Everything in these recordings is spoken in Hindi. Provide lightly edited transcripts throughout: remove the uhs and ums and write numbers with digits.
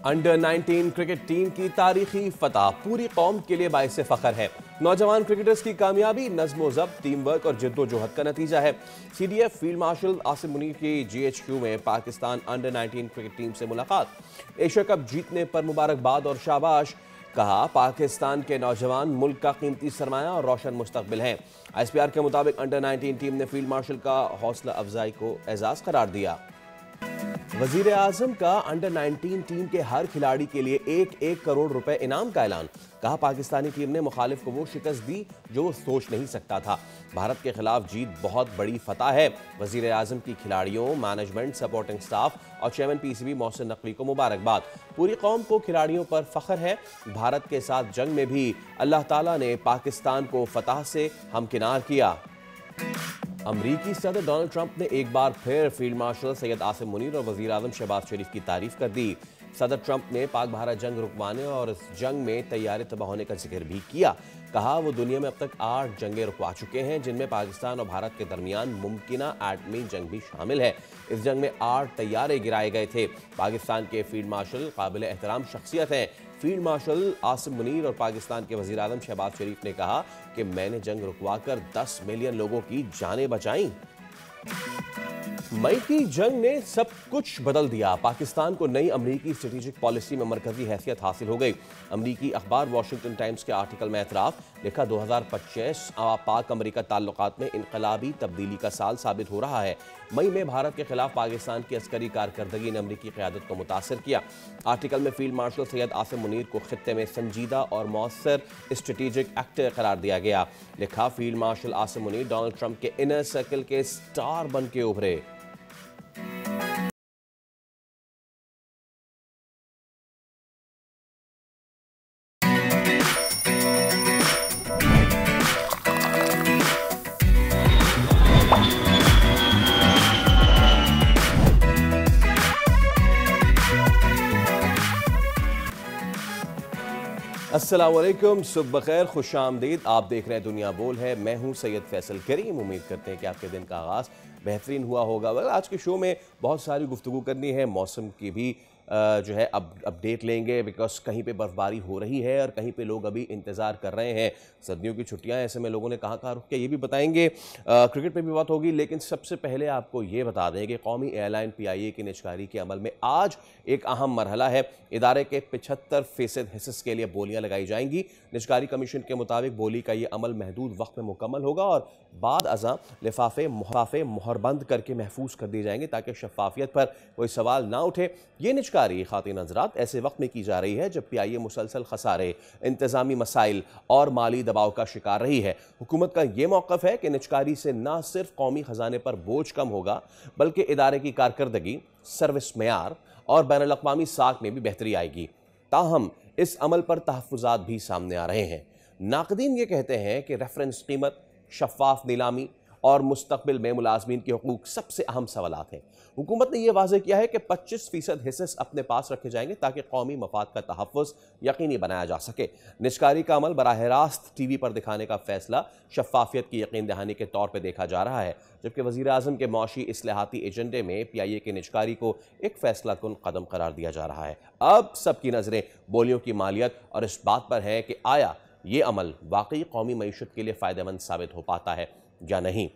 अंडर 19 क्रिकेट टीम की तारीखी फतह पूरी कौम के लिए बाइस फख्र है। नौजवान क्रिकेटर्स की कामयाबी नज़्म-ओ-ज़ब्त, टीम वर्क और जिद्दोजहद का नतीजा है। CDF field marshal Asim Munir की GHQ में पाकिस्तान अंडर 19 क्रिकेट टीम से मुलाकात। एशिया कप जीतने पर मुबारकबाद और शाबाश। कहा, पाकिस्तान के नौजवान मुल्क का कीमती सरमाया और रोशन मुस्तकबिल हैं। ISPR के मुताबिक अंडर 19 टीम ने फील्ड मार्शल का हौसला अफजाई को एजाज करार दिया। वजीर आजम का अंडर 19 टीम के हर खिलाड़ी के लिए 1-1 करोड़ रुपए इनाम का ऐलान। कहा, पाकिस्तानी टीम ने मुखालिफ को वो शिकस्त दी जो वो सोच नहीं सकता था। भारत के खिलाफ जीत बहुत बड़ी फतह है। वजीर आजम की खिलाड़ियों, मैनेजमेंट, सपोर्टिंग स्टाफ और चेयरमैन PCB मोहसिन नकवी को मुबारकबाद। पूरी कौम को खिलाड़ियों पर फख्र है। भारत के साथ जंग में भी अल्लाह ताला ने पाकिस्तान को फतह से हमकिनार किया। अमरीकी सदर डोनाल्ड ट्रंप ने एक बार फिर फील्ड मार्शल सैयद आसिम मुनीर और वजीर आजम शहबाज शरीफ की तारीफ कर दी। सदर ट्रंप ने पाक भारत जंग रुकवाने और इस जंग में तैयारी तबाह होने का जिक्र भी किया। कहा, वो दुनिया में अब तक 8 जंगें रुकवा चुके हैं, जिनमें पाकिस्तान और भारत के दरमियान मुमकिना एटमी जंग भी शामिल है। इस जंग में 8 तैयारे गिराए गए थे। पाकिस्तान के फील्ड मार्शल काबिल एहतराम शख्सियत हैं। फील्ड मार्शल आसिम मुनीर और पाकिस्तान के वजीर आजम शहबाज शरीफ ने कहा कि मैंने जंग रुकवाकर 10 मिलियन लोगों की जानें बचाई। मई की जंग ने सब कुछ बदल दिया। पाकिस्तान को नई अमरीकी स्ट्रेटेजिक पॉलिसी में मरकजी हैसियत हासिल हो गई। अमरीकी अखबार वॉशिंगटन टाइम्स के आर्टिकल में एतराफ़ लिखा, 2025 पाक अमरीका ताल्लुकात में इनकलाबी तब्दीली का साल साबित हो रहा है। मई में भारत के खिलाफ पाकिस्तान की अस्करी कारकर्दगी ने अमरीकी क़यादत को मुतासर किया। आर्टिकल में फील्ड मार्शल सैयद आसिम मुनीर को खित्ते में संजीदा और मौसर स्ट्रेटेजिक एक्टर करार दिया गया। लिखा, field marshal Asim Munir Donald Trump के इनर सर्कल के स्टार बन के उभरे। अस्सलाम वालेकुम, सुबह बखैर, खुश आमदीद। आप देख रहे हैं दुनिया बोल है। मैं हूं सैयद फैसल करीम। उम्मीद करते हैं कि आपके दिन का आगाज़ बेहतरीन हुआ होगा। वेल, आज के शो में बहुत सारी गुफ्तगू करनी है। मौसम की भी जो है अपडेट लेंगे, बिकॉज कहीं पे बर्फबारी हो रही है और कहीं पे लोग अभी इंतज़ार कर रहे हैं। सर्दियों की छुट्टियां, ऐसे में लोगों ने कहाँ रुक किया ये भी बताएंगे। क्रिकेट पे भी बात होगी, लेकिन सबसे पहले आपको ये बता दें कि कौमी एयरलाइन PIA की निजकारी के अमल में आज एक अहम मरहला है। इदारे के 75% हिस्स के लिए बोलियाँ लगाई जाएंगी। निजकारी कमीशन के मुताबिक बोली का ये अमल महदूद वक्त में मुकम्मल होगा और बाद अज़ां लिफाफे मोहरबंद करके महफूज कर दिए जाएंगे ताकि शफाफियत पर कोई सवाल ना उठे। ये निजकारी खातिन हज़रात ऐसे वक्त में की जा रही है जब PIA मुसलसल खसारे, इंतज़ामी मसाइल और माली दबाव का शिकार रही है। हुकूमत का ये मौक़िफ़ है कि निजकारी से न सिर्फ कौमी ख़जाने पर बोझ कम होगा, बल्कि इदारे की कारकर्दगी, सर्विस मेयार और बैनुल अक़वामी साख में भी बेहतरी आएगी। ताहम इस अमल पर तहफ़्फ़ुज़ात भी सामने आ रहे हैं। नाक़दीन ये कहते हैं कि रेफरेंस कीमत, शफ़ाफ़ नीलामी और मुस्तक़बिल में मुलाज़मीन के हुकूक सबसे अहम सवालात हैं। हुकूमत ने यह वाज़ेह किया है कि 25% हिस्से अपने पास रखे जाएंगे ताकि कौमी मफाद का तहफ़्फ़ुज़ यकीनी बनाया जा सके। निजकारी का अमल बराह रास्त TV पर दिखाने का फैसला शफ़ाफियत की यकीन दहानी के तौर पर देखा जा रहा है, जबकि वज़ीर आज़म के मौशी इस्लाहाती एजेंडे में PIA के निजकारी को एक फैसला कुन कदम करार दिया जा रहा है। अब सबकी नज़रें बोलियों की मालियत और इस बात पर है कि आया ये अमल वाकई कौमी मईशत के लिए फ़ायदेमंद साबित हो पाता है या नहीं।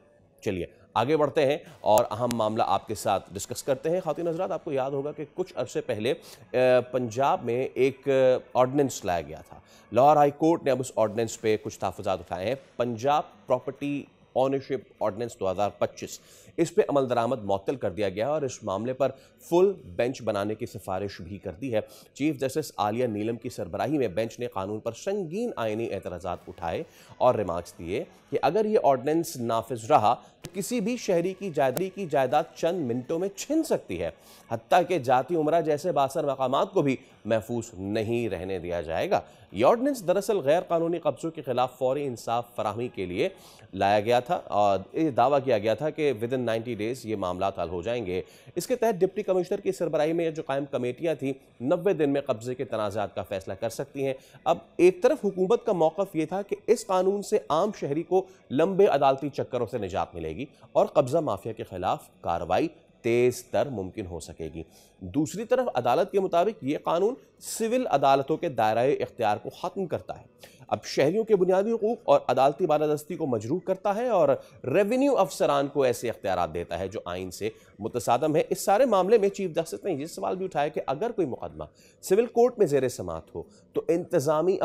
चलिए आगे बढ़ते हैं और अहम मामला आपके साथ डिस्कस करते हैं। खातिन हज़रात, आपको याद होगा कि कुछ अरसे पहले पंजाब में एक ऑर्डिनेंस लाया गया था। लाहौर हाई कोर्ट ने अब उस ऑर्डिनेंस पे कुछ तहफ़्फ़ुज़ात उठाए हैं। पंजाब प्रॉपर्टी ऑनरशिप ऑर्डिनेंस 2025, इस पे अमल दरामद मअतल कर दिया गया और इस मामले पर फुल बेंच बनाने की सिफारिश भी कर दी है। चीफ जस्टिस आलिया नीलम की सरबराही में बेंच ने कानून पर संगीन आइनी एतराज़ात उठाए और रिमार्क्स दिए कि अगर ये ऑर्डिनेंस नाफिज रहा तो किसी भी शहरी की जायदाद चंद मिनटों में छिन सकती है। हत्ता के जाती उमरा जैसे बासर मकामात को भी महफूज नहीं रहने दिया जाएगा। ये ऑर्डिनेंस दरअसल गैर कानूनी कब्जों के खिलाफ फौरी इंसाफ फराहमी के लिए लाया गया था और दावा किया गया था कि विद इन 90 डेज ये मामला हल हो जाएंगे। इसके तहत डिप्टी कमिश्नर की सरबराही में जो कायम कमेटियां थी 90 दिन में कब्जे के तनाज़ात का फैसला कर सकती हैं। अब एक तरफ हुकूमत का मौक़िफ़ ये था कि इस कानून से आम शहरी को लंबे अदालती चक्करों से निजात मिलेगी और कब्जा माफिया के खिलाफ कार्रवाई तेज तर मुमकिन हो सकेगी। दूसरी तरफ अदालत के मुताबिक ये कानून सिविल अदालतों के दायरे इख्तियार को ख़त्म करता है। अब शहरियों के बुनियादी हुकूक और अदालती बालादस्ती को मजरूह करता है और रेवेन्यू अफसरान को ऐसे इख्तियारात देता है जो आइन से मुतसादम है। इस सारे मामले में चीफ जस्टिस ने यह सवाल भी उठाया कि अगर कोई मुकदमा सिविल कोर्ट में जेर समाअत हो तो इंतजामी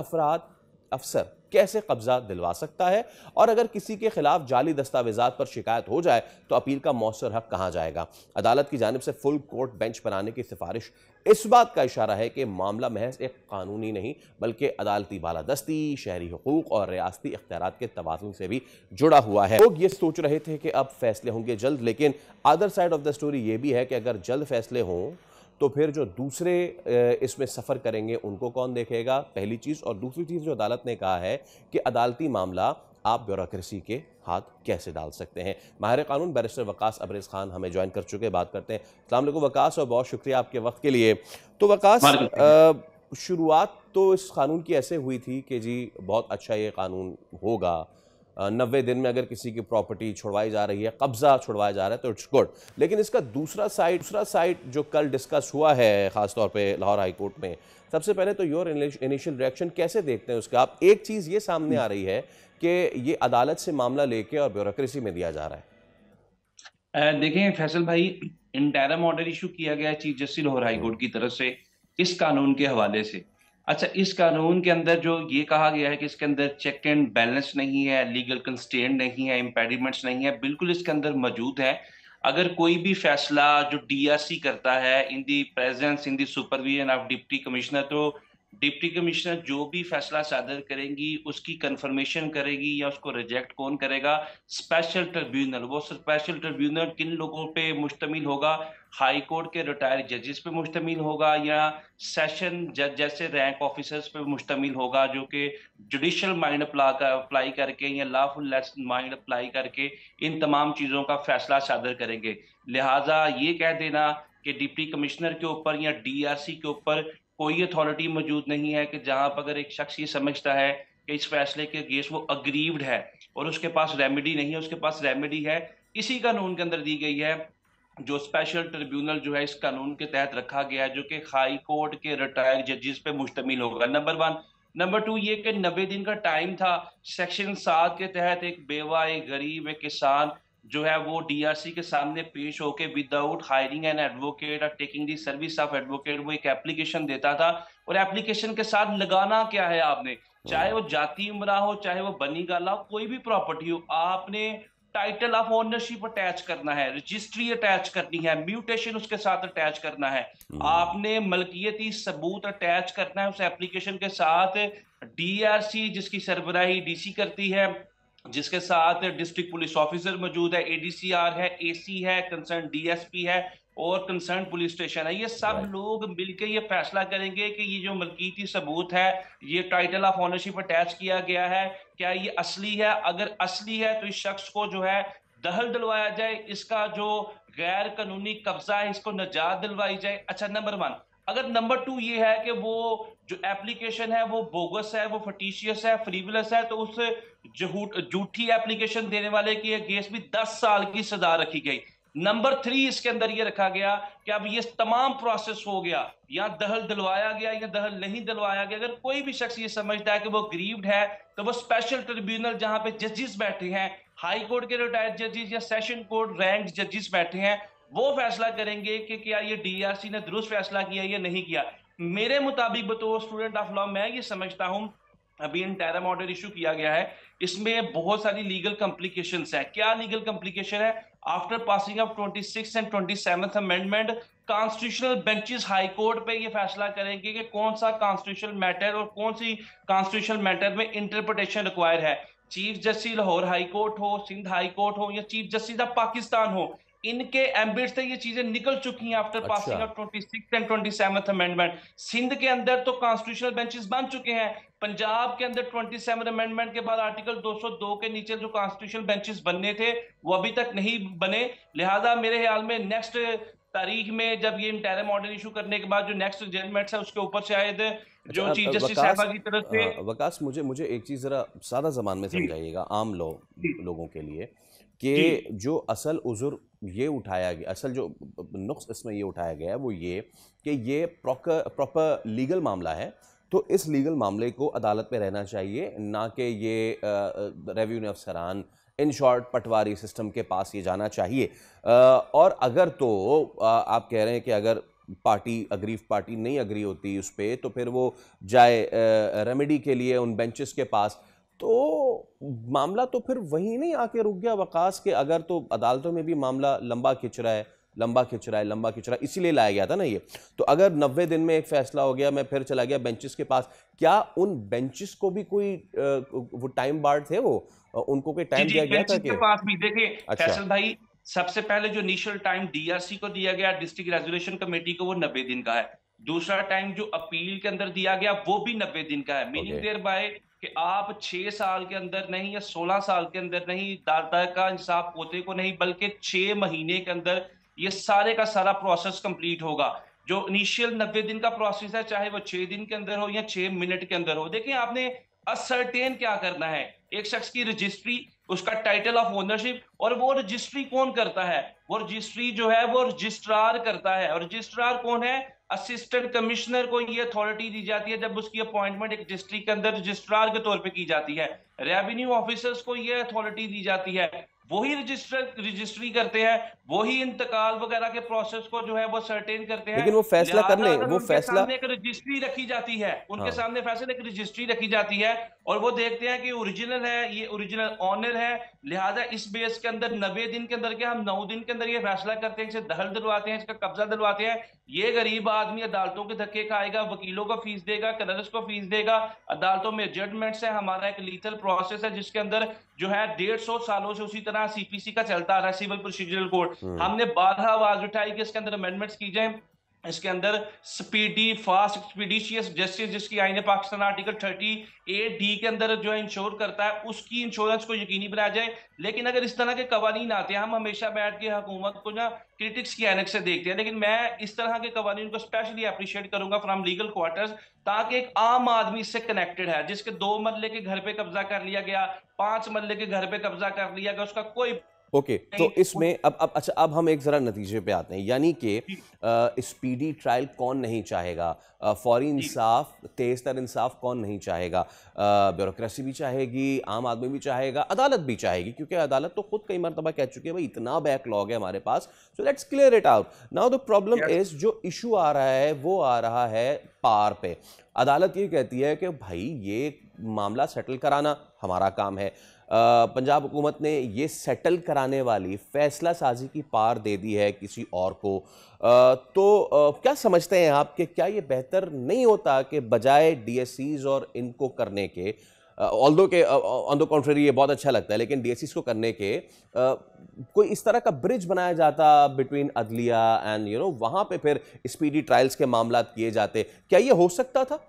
अफसर कैसे कब्जा दिलवा सकता है, और अगर किसी के खिलाफ जाली दस्तावेजात पर शिकायत हो जाए तो अपील का मौसर हक कहां जाएगा। अदालत की जानिब से फुल कोर्ट बेंच बनाने की सिफारिश इस बात का इशारा है कि मामला महज एक कानूनी नहीं बल्कि अदालती बालादस्ती, शहरी हुकूक और रियासती इख्तियारात के तवाज़ुन से भी जुड़ा हुआ है। लोग ये सोच रहे थे कि अब फैसले होंगे जल्द, लेकिन other side of the story ये भी है कि अगर जल्द फैसले हों तो फिर जो दूसरे इसमें सफ़र करेंगे उनको कौन देखेगा, पहली चीज़। और दूसरी चीज़ जो अदालत ने कहा है कि अदालती मामला आप ब्यूरोक्रेसी के हाथ कैसे डाल सकते हैं। माहिर कानून बैरिस्टर वकास अबरेज़ खान हमें ज्वाइन कर चुके, बात करते हैं। अस्सलाम वालेकुम वकास, और बहुत शुक्रिया आपके वक्त के लिए। तो वकास, शुरुआत तो इस कानून की ऐसे हुई थी कि जी बहुत अच्छा ये कानून होगा, 90 दिन में अगर किसी की प्रॉपर्टी छुड़वाई जा रही है, कब्जा छुड़वाया जा रहा है तो इट्स गुड। लेकिन इसका दूसरा साइड जो कल डिस्कस हुआ है खासतौर पे लाहौर हाई कोर्ट में, सबसे पहले तो योर इनिशियल रिएक्शन कैसे देखते हैं उसका आप? एक चीज़ ये सामने आ रही है कि ये अदालत से मामला लेके और ब्यूरोक्रेसी में दिया जा रहा है। देखें फैसल भाई, इंटरिम ऑर्डर इशू किया गया chief justice Lahore high court की तरफ से इस कानून के हवाले से। अच्छा, इस कानून के अंदर जो ये कहा गया है कि इसके अंदर चेक एंड बैलेंस नहीं है, लीगल कंस्ट्रेंट नहीं है, इम्पेडिमेंट्स नहीं है, बिल्कुल इसके अंदर मौजूद है। अगर कोई भी फैसला जो डीआरसी करता है in the presence in the supervision of deputy commissioner, तो डिप्टी कमिश्नर जो भी फैसला सादर करेंगी उसकी कंफर्मेशन करेगी या उसको रिजेक्ट कौन करेगा? Special tribunal. वो स्पेशल ट्रिब्यूनल किन लोगों पे मुश्तमिल होगा? हाई कोर्ट के रिटायर्ड जजेस पे मुश्तमिल होगा या सेशन जज जैसे रैंक ऑफिसर्स पे मुश्तमिल होगा जो कि जुडिशियल माइंड अप्लाई करके या लॉफुल माइंड अप्लाई करके इन तमाम चीज़ों का फैसला सादर करेंगे। लिहाजा ये कह देना कि डिप्टी कमिश्नर के ऊपर या डीआरसी के ऊपर कोई अथॉरिटी मौजूद नहीं है कि जहां पर अगर एक शख्स ये समझता है कि इस फैसले के अगेंस्ट वो अग्रीव्ड है और उसके पास रेमेडी नहीं है, उसके पास रेमेडी है इसी कानून के अंदर दी गई है। जो स्पेशल ट्रिब्यूनल जो है इस कानून के तहत रखा गया है जो कि हाई कोर्ट के रिटायर्ड जजेस पे मुश्तमिल होगा, नंबर 1। नंबर 2 ये कि 90 दिन का टाइम था। सेक्शन 7 के तहत एक बेवा, एक गरीब, एक किसान जो है वो डीआरसी के सामने पेश होके विदाउट हायरिंग एन एडवोकेट और taking the service of advocate वो एक एप्लीकेशन देता था। और एप्लीकेशन के साथ लगाना क्या है आपने, चाहे वो जाति उमरा हो, चाहे वो बनी गाला हो, कोई भी प्रॉपर्टी हो, आपने टाइटल ऑफ ओनरशिप अटैच करना है, रजिस्ट्री अटैच करनी है, म्यूटेशन उसके साथ अटैच करना है, आपने मलकियती सबूत अटैच करना है उस एप्लीकेशन के साथ। डीआरसी जिसकी सरबराही डीसी करती है, जिसके साथ डिस्ट्रिक्ट पुलिस ऑफिसर मौजूद है, एडीसीआर है, एसी है, कंसर्न डीएसपी है और कंसर्न पुलिस स्टेशन है, ये सब लोग मिलकर ये फैसला करेंगे कि ये जो मलकीती सबूत है, ये टाइटल ऑफ ओनरशिप अटैच किया गया है, क्या ये असली है? अगर असली है तो इस शख्स को जो है दखल दिलवाया जाए, इसका जो गैर कानूनी कब्जा है इसको निजात दिलवाई जाए। अच्छा, नंबर 1। अगर नंबर 2 ये है कि वो जो एप्लीकेशन है वो बोगस है, वो फटिशियस है, फ्रीविलस है, तो उस झूठी एप्लीकेशन देने वाले की अगेंस्ट भी 10 साल की सजा रखी गई। नंबर 3 इसके अंदर ये रखा गया कि अब ये तमाम प्रोसेस हो गया, या दखल दिलवाया गया या दखल नहीं दिलवाया गया, अगर कोई भी शख्स ये समझता है कि वो ग्रीव्ड है तो वो स्पेशल ट्रिब्यूनल जहां पे जजेस बैठे हैं, हाई कोर्ट के रिटायर्ड जजेस या सेशन कोर्ट रैंक जजेस बैठे हैं, वो फैसला करेंगे कि क्या ये डीआरसी ने दुरुस्त फैसला किया या नहीं किया। मेरे मुताबिक बतौर स्टूडेंट ऑफ लॉ मैं ये समझता हूं, अभी इंटरिम ऑर्डर इशू किया गया है, इसमें बहुत सारी लीगल कॉम्प्लिकेशंस हैं। क्या लीगल कॉम्प्लिकेशन है? After passing of 26th and 27th amendment, constitutional benches high court पे ये फैसला करेंगे कि कौन सा कॉन्स्टिट्यूशनल मैटर और कौन सी कॉन्स्टिट्यूशनल मैटर में इंटरप्रिटेशन रिक्वायर है। Chief justice Lahore high court हो, सिंध हाई कोर्ट हो या चीफ जस्टिस ऑफ पाकिस्तान हो, इनके एम्बिट से ये चीजें निकल चुकी हैं after passing of 26th and 27th amendment. Sindh के अंदर तो कॉन्स्टिट्यूशनल बेंचेस बन चुके हैं, पंजाब के अंदर 27 अमेंडमेंट के बाद आर्टिकल 202 के नीचे जो कॉन्स्टिट्यूशनल बेंचेस बनने थे वो अभी तक नहीं बने। लिहाजा मेरे ख्याल में नेक्स्ट तारीख में जब ये इंटरिम ऑर्डर इशू करने के बाद जो नेक्स्ट जजमेंट्स है उसके ऊपर शायद जो अच्छा, चीफ जस्टिस साहबा की तरफ से। वकास, मुझे एक चीज़ ज़रा सादा ज़बान में समझाइएगा आम लोगों के लिए कि जो असल उज़ुर ये उठाया गया, असल जो नुक्स इसमें ये उठाया गया है वो ये कि ये प्रॉपर लीगल मामला है, तो इस लीगल मामले को अदालत में रहना चाहिए, ना कि ये रेवेन्यू अफसरान, इन शॉर्ट पटवारी सिस्टम के पास ये जाना चाहिए। और अगर तो आप कह रहे हैं कि अगर अग्रीव पार्टी नहीं अग्री होती उस पर, तो फिर वो जाए रेमेडी के लिए उन बेंचेस के पास, तो मामला तो फिर वहीं नहीं आके रुक गया वकास के? अगर तो अदालतों में भी मामला लंबा खिंच रहा है, लंबा खिंच रहा है, लंबा खिंच रहा है, इसीलिए लाया गया था ना ये। तो अगर 90 दिन में एक फैसला हो गया, मैं फिर चला गया बेंचेस के पास, क्या उन बेंचेस को भी कोई वो टाइम बार्ड थे, वो उनको कोई जी टाइम जी, दिया गया था बेंचेस के कि? पास भी देखिए अच्छा, फैसल भाई, सबसे पहले जो इनिशियल टाइम डीआरसी को दिया गया, डिस्ट्रिक्ट रेजोल्यूशन कमेटी को, वो 90 दिन का है। दूसरा टाइम जो अपील के अंदर दिया गया वो भी 90 दिन का है, मीनिंग ओके, देयर बाय कि आप 6 साल के अंदर नहीं या 16 साल के अंदर नहीं, दादा का इंसाफ पोते को नहीं, बल्कि 6 महीने के अंदर ये सारे का सारा प्रोसेस कंप्लीट होगा। जो इनिशियल 90 दिन का प्रोसेस है, चाहे वो 6 दिन के अंदर हो या 6 मिनट के अंदर हो, देखिए आपने असर्टेन क्या करना है, एक शख्स की रजिस्ट्री, उसका टाइटल ऑफ ओनरशिप, और वो रजिस्ट्री कौन करता है? वो रजिस्ट्री जो है वो रजिस्ट्रार करता है। और रजिस्ट्रार कौन है? असिस्टेंट कमिश्नर को ये अथॉरिटी दी जाती है जब उसकी अपॉइंटमेंट एक डिस्ट्रिक्ट के अंदर रजिस्ट्रार के तौर पे की जाती है। रेवेन्यू ऑफिसर्स को ये अथॉरिटी दी जाती है, वही रजिस्ट्री करते हैं, वही इंतकाल वगैरह के प्रोसेस को जो है वो सर्टेन करते हैं। लेकिन वो फैसला कर लिहाजा लें, अगर वो उनके फैसला। सामने एक रजिस्ट्री रखी जाती है, उनके हाँ, सामने फैसले एक रजिस्ट्री रखी जाती है, और वो देखते हैं कि ओरिजिनल है, ये ओरिजिनल ऑनर है, लिहाजा इस बेस के अंदर 90 दिन के अंदर क्या हम 9 दिन के अंदर ये फैसला करते हैं, इसे दखल दिलवाते हैं, इसका कब्जा दिलवाते हैं। ये गरीब आदमी अदालतों के धक्के खाएगा, वकीलों को फीस देगा, क्लर्क्स को फीस देगा, अदालतों में जजमेंट्स है, हमारा एक लीथल प्रोसेस है जिसके अंदर जो है 150 सालों से उसी तरह सीपीसी का चलता आ रहा है, सिविल प्रोसीजरल कोड। हमने 12 आवाज उठाई कि इसके अंदर अमेंडमेंट्स की जाए, इसके अंदर स्पीडी फास्ट एक्सपीडिशियस जस्टिस, जिसकी आईने पाकिस्तान आर्टिकल 38D के अंदर जो है इंश्योर करता है, उसकी इंश्योरेंस को यकीनी बनाया जाए। लेकिन अगर इस तरह के कवानीन आते हैं, हम हमेशा बैठ के हुकूमत को ना क्रिटिक्स की एनक से देखते हैं, लेकिन मैं इस तरह के कवानीन को स्पेशली अप्रिशिएट करूंगा फ्रॉम लीगल क्वार्टर्स, ताकि एक आम आदमी इससे कनेक्टेड है, जिसके 2 मरले के घर पे कब्जा कर लिया गया, 5 मरले के घर पे कब्जा कर लिया गया, उसका कोई ओके, तो इसमें अब अच्छा, अब हम एक ज़रा नतीजे पे आते हैं, यानी कि जी, स्पीडी ट्रायल कौन नहीं चाहेगा? फौरी जी, इंसाफ, तेज़ तर इंसाफ कौन नहीं चाहेगा? ब्यूरोक्रेसी भी चाहेगी, आम आदमी भी चाहेगा, अदालत भी चाहेगी, क्योंकि अदालत तो खुद कई मरतबा कह चुकी है भाई इतना बैकलॉग है हमारे पास, so let's clear it out. Now the problem yes, is, जो इशू आ रहा है वो आ रहा है पार पे। अदालत ये कहती है कि भाई ये मामला सेटल कराना हमारा काम है। पंजाब हुकूमत ने ये सेटल कराने वाली फैसला साजी की पार दे दी है किसी और को। क्या समझते हैं आप कि क्या ये बेहतर नहीं होता कि बजाय डीएससीज और इनको करने के, ऑल्दो के ऑन द कॉन्ट्ररी ये बहुत अच्छा लगता है, लेकिन डीएससीज को करने के कोई इस तरह का ब्रिज बनाया जाता बिटवीन अदलिया एंड वहाँ पे फिर स्पीडी ट्रायल्स के मामला किए जाते? क्या ये हो सकता था?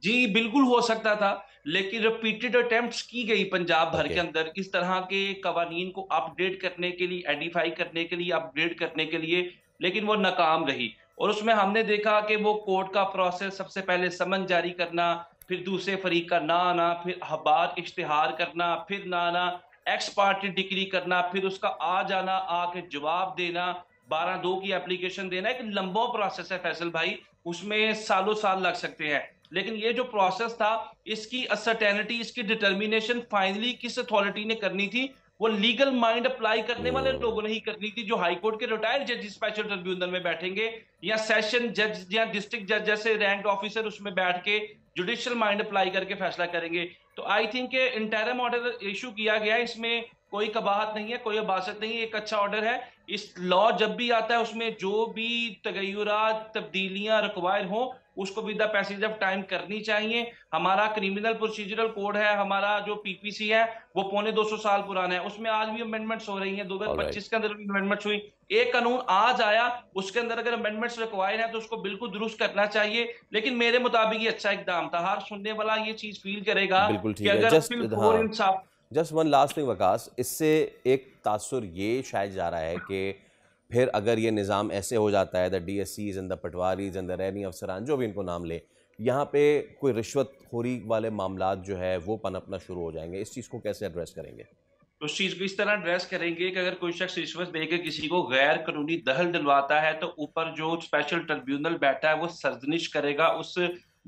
जी, बिल्कुल हो सकता था, लेकिन रिपीटेड अटेम्प्ट्स की गई पंजाब भर ओके, के अंदर इस तरह के कवानीन को अपडेट करने के लिए, एडिफाई करने के लिए, अपग्रेड करने के लिए, लेकिन वो नाकाम रही। और उसमें हमने देखा कि वो कोर्ट का प्रोसेस, सबसे पहले समन जारी करना, फिर दूसरे फरीक का ना आना, फिर अखबार इश्तिहार करना, फिर ना आना, एक्स पार्टी डिक्री करना, फिर उसका आ जाना, आके जवाब देना, 12(2) की एप्लीकेशन देना, एक लंबा प्रोसेस है फैसल भाई, उसमें सालों साल लग सकते हैं। लेकिन ये जो प्रोसेस था, इसकी असर्टेनिटी, इसकी डिटर्मिनेशन फाइनली किस अथॉरिटी ने करनी थी? वो लीगल माइंड अप्लाई करने वाले लोगों ने ही करनी थी, जो हाई कोर्ट के रिटायर्ड जज स्पेशल ट्रिब्यूनल में बैठेंगे, या सेशन जज या डिस्ट्रिक्ट जज जैसे रैंक ऑफिसर उसमें बैठ के जुडिशियल माइंड अप्लाई करके फैसला करेंगे। तो I think interim order issue किया गया है, इसमें कोई कबाहत नहीं है, कोई अबासत नहीं है, एक अच्छा ऑर्डर है। इस लॉ जब भी आता है उसमें जो भी तगय्युरात, तब्दीलियां रिक्वायर हो, उसको with the passage of time करनी चाहिए। हमारा क्रिमिनल प्रोसीजरल कोड है, हमारा जो पीपीसी है, वो पौने 200 साल पुराना है, उसमें आज भी अमेंडमेंट्स हो रही हैं, ऑलराइट। 2025 के अंदर भी अमेंडमेंट्स हुई। एक कानून आज आया, उसके अंदर अगर अमेंडमेंट्स रिक्वायर है तो उसको बिल्कुल दुरुस्त करना चाहिए। लेकिन मेरे मुताबिक ये अच्छा इकदाम था, हर सुनने वाला ये चीज फील करेगा बिल्कुल कि ठीक है, अगर जस्ट फिल फॉर हाँ, इंसाफ। Just one last thing Waqas, इससे एक तासुर ये शायद जा रहा है कि फिर अगर ये निज़ाम ऐसे हो जाता है, the DSCs and the patwaris and the revenue अफसरान जो भी इनको नाम ले, यहाँ पे कोई रिश्वतखोरी वाले मामलात जो है वो पनपना शुरू हो जाएंगे। इस चीज़ को कैसे एड्रेस करेंगे? तो उस चीज को इस तरह एड्रेस करेंगे कि अगर कोई शख्स रिश्वत देकर किसी को गैर कानूनी दखल दिलवाता है तो ऊपर जो स्पेशल ट्रिब्यूनल बैठा है वो सर्जनिश करेगा, उस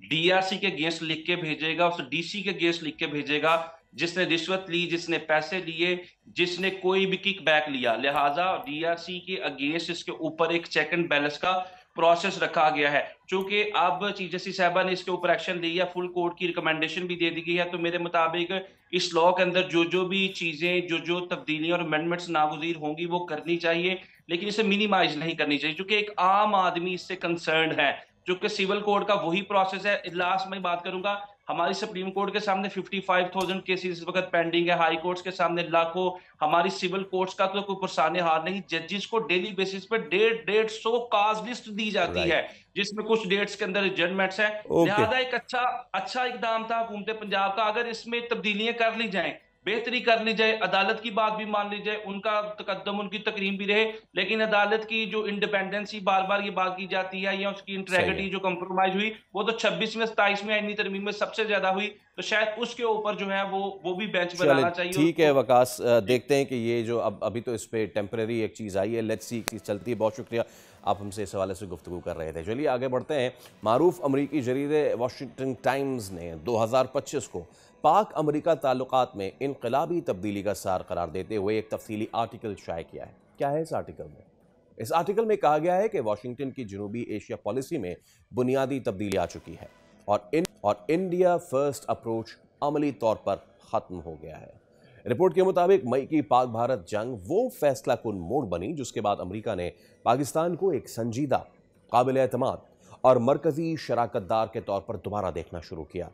डीआरसी के अगेंस्ट लिख के भेजेगा, उस डीसी के अगेंस्ट लिख के भेजेगा जिसने रिश्वत ली, जिसने पैसे लिए, जिसने कोई भी किक बैक लिया। लिहाजा डीआरसी के अगेंस्ट इसके ऊपर एक चेक एंड बैलेंस का प्रोसेस रखा गया है। चूंकि अब चीफ जस्टिस साहबा ने इसके ऊपर एक्शन ली है, फुल कोर्ट की रिकमेंडेशन भी दे दी गई है, तो मेरे मुताबिक इस लॉ के अंदर जो जो भी चीजें, जो जो तब्दीलियां और अमेंडमेंट्स नागुज़ीर होंगी वो करनी चाहिए, लेकिन इसे मिनिमाइज नहीं करनी चाहिए, क्योंकि एक आम आदमी इससे कंसर्न है। चूंकि सिविल कोड का वही प्रोसेस है। लास्ट में बात करूंगा, हमारी सुप्रीम कोर्ट के सामने 55,000 केसेस इस वक्त पेंडिंग है, हाई कोर्ट्स के सामने लाखों, हमारी सिविल कोर्ट्स का तो कोई पुरसाने हार नहीं। जजेस को डेली बेसिस पे 150 काज लिस्ट दी जाती राइट। है, जिसमें कुछ डेट्स के अंदर जजमेंट्स है। ओके। लिहाजा एक अच्छा अच्छा इकदाम था हुकूमत पंजाब का। अगर इसमें तब्दीलियां कर ली जाएं, बेहतरी कर ली जाए, अदालत की बात भी मान ली जाए, उनका तकद्दम, उनकी तकरीम भी रहे, लेकिन अदालत की जो इंडिपेंडेंसी बार बार ये बात की जाती है, या उसकी सही है। इंटेग्रिटी जो कंप्रोमाइज हुई, वो तो 26 में 27 में आईनी तरमीम में सबसे ज्यादा हुई। तो शायद उसके ऊपर जो है वो भी बेंच चले बनाना चाहिए ठीक है उसको। वकास, जी। देखते हैं कि ये जो अब अभी तो इस पे टेम्परेरी एक चीज़ आई है, लेट्स सी चीज़ चलती है। बहुत शुक्रिया, आप हमसे इस हवाले से गुफ्तगू कर रहे थे। चलिए आगे बढ़ते हैं। मारूफ अमरीकी जरीदे वाशिंगटन टाइम्स ने 2025 को पाक अमरीका ताल्लुकात में इनकलाबी तब्दीली का सार करार देते हुए एक तफसीली आर्टिकल शाये किया है। क्या है इस आर्टिकल में? इस आर्टिकल में कहा गया है कि वाशिंगटन की जनूबी एशिया पॉलिसी में बुनियादी तब्दीली आ चुकी है और इंडिया फर्स्ट अप्रोच अमली तौर पर खत्म हो गया है। रिपोर्ट के मुताबिक मई की पाक भारत जंग वो फैसला कुन मोड़ बनी जिसके बाद अमेरिका ने पाकिस्तान को एक संजीदा, काबिल एतमाद और मरकजी शराकतदार के तौर पर दोबारा देखना शुरू किया।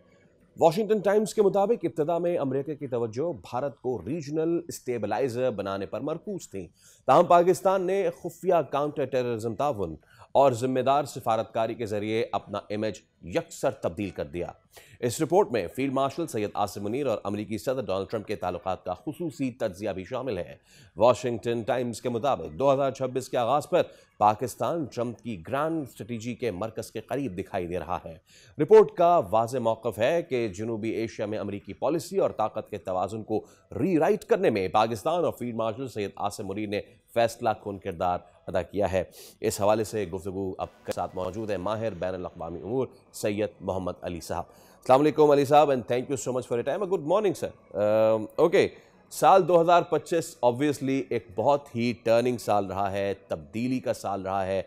वॉशिंगटन टाइम्स के मुताबिक इब्तदा में अमेरिका की तवज्जो भारत को रीजनल स्टेबलाइजर बनाने पर मरकूज थी, ताहम पाकिस्तान ने खुफिया काउंटर टेररिज्म ताउन और जिम्मेदार सिफारतकारी के जरिए अपना इमेज यकसर तब्दील कर दिया। इस रिपोर्ट में फील्ड मार्शल सैयद आसिम मुनीर और अमरीकी सदर डोनाल्ड ट्रंप के ताल्लुकात का खुसूसी तज्जिया भी शामिल है। वॉशिंगटन टाइम्स के मुताबिक 2026 के आगाज पर पाकिस्तान ट्रंप की ग्रांड स्ट्रेटेजी के मरकज के करीब दिखाई दे रहा है। रिपोर्ट का वाज़ेह मौक़िफ़ है कि जनूबी एशिया में अमरीकी पॉलिसी और ताकत के तवाज़ुन को रीराइट करने में पाकिस्तान और फील्ड मार्शल सैयद आसिम मुनीर ने फैसला कुन किरदार अदा किया है। इस हवाले से गुफ्तगू अब के साथ मौजूद है माहिर बैनुल-अक़वामी उमूर सैयद मोहम्मद अली साहब। अस्सलाम वालेकुम अली साहब, and thank you so much for your time. Good morning sir. Okay, साल 2025 ऑब्वियसली एक बहुत ही टर्निंग साल रहा है, तब्दीली का साल रहा है,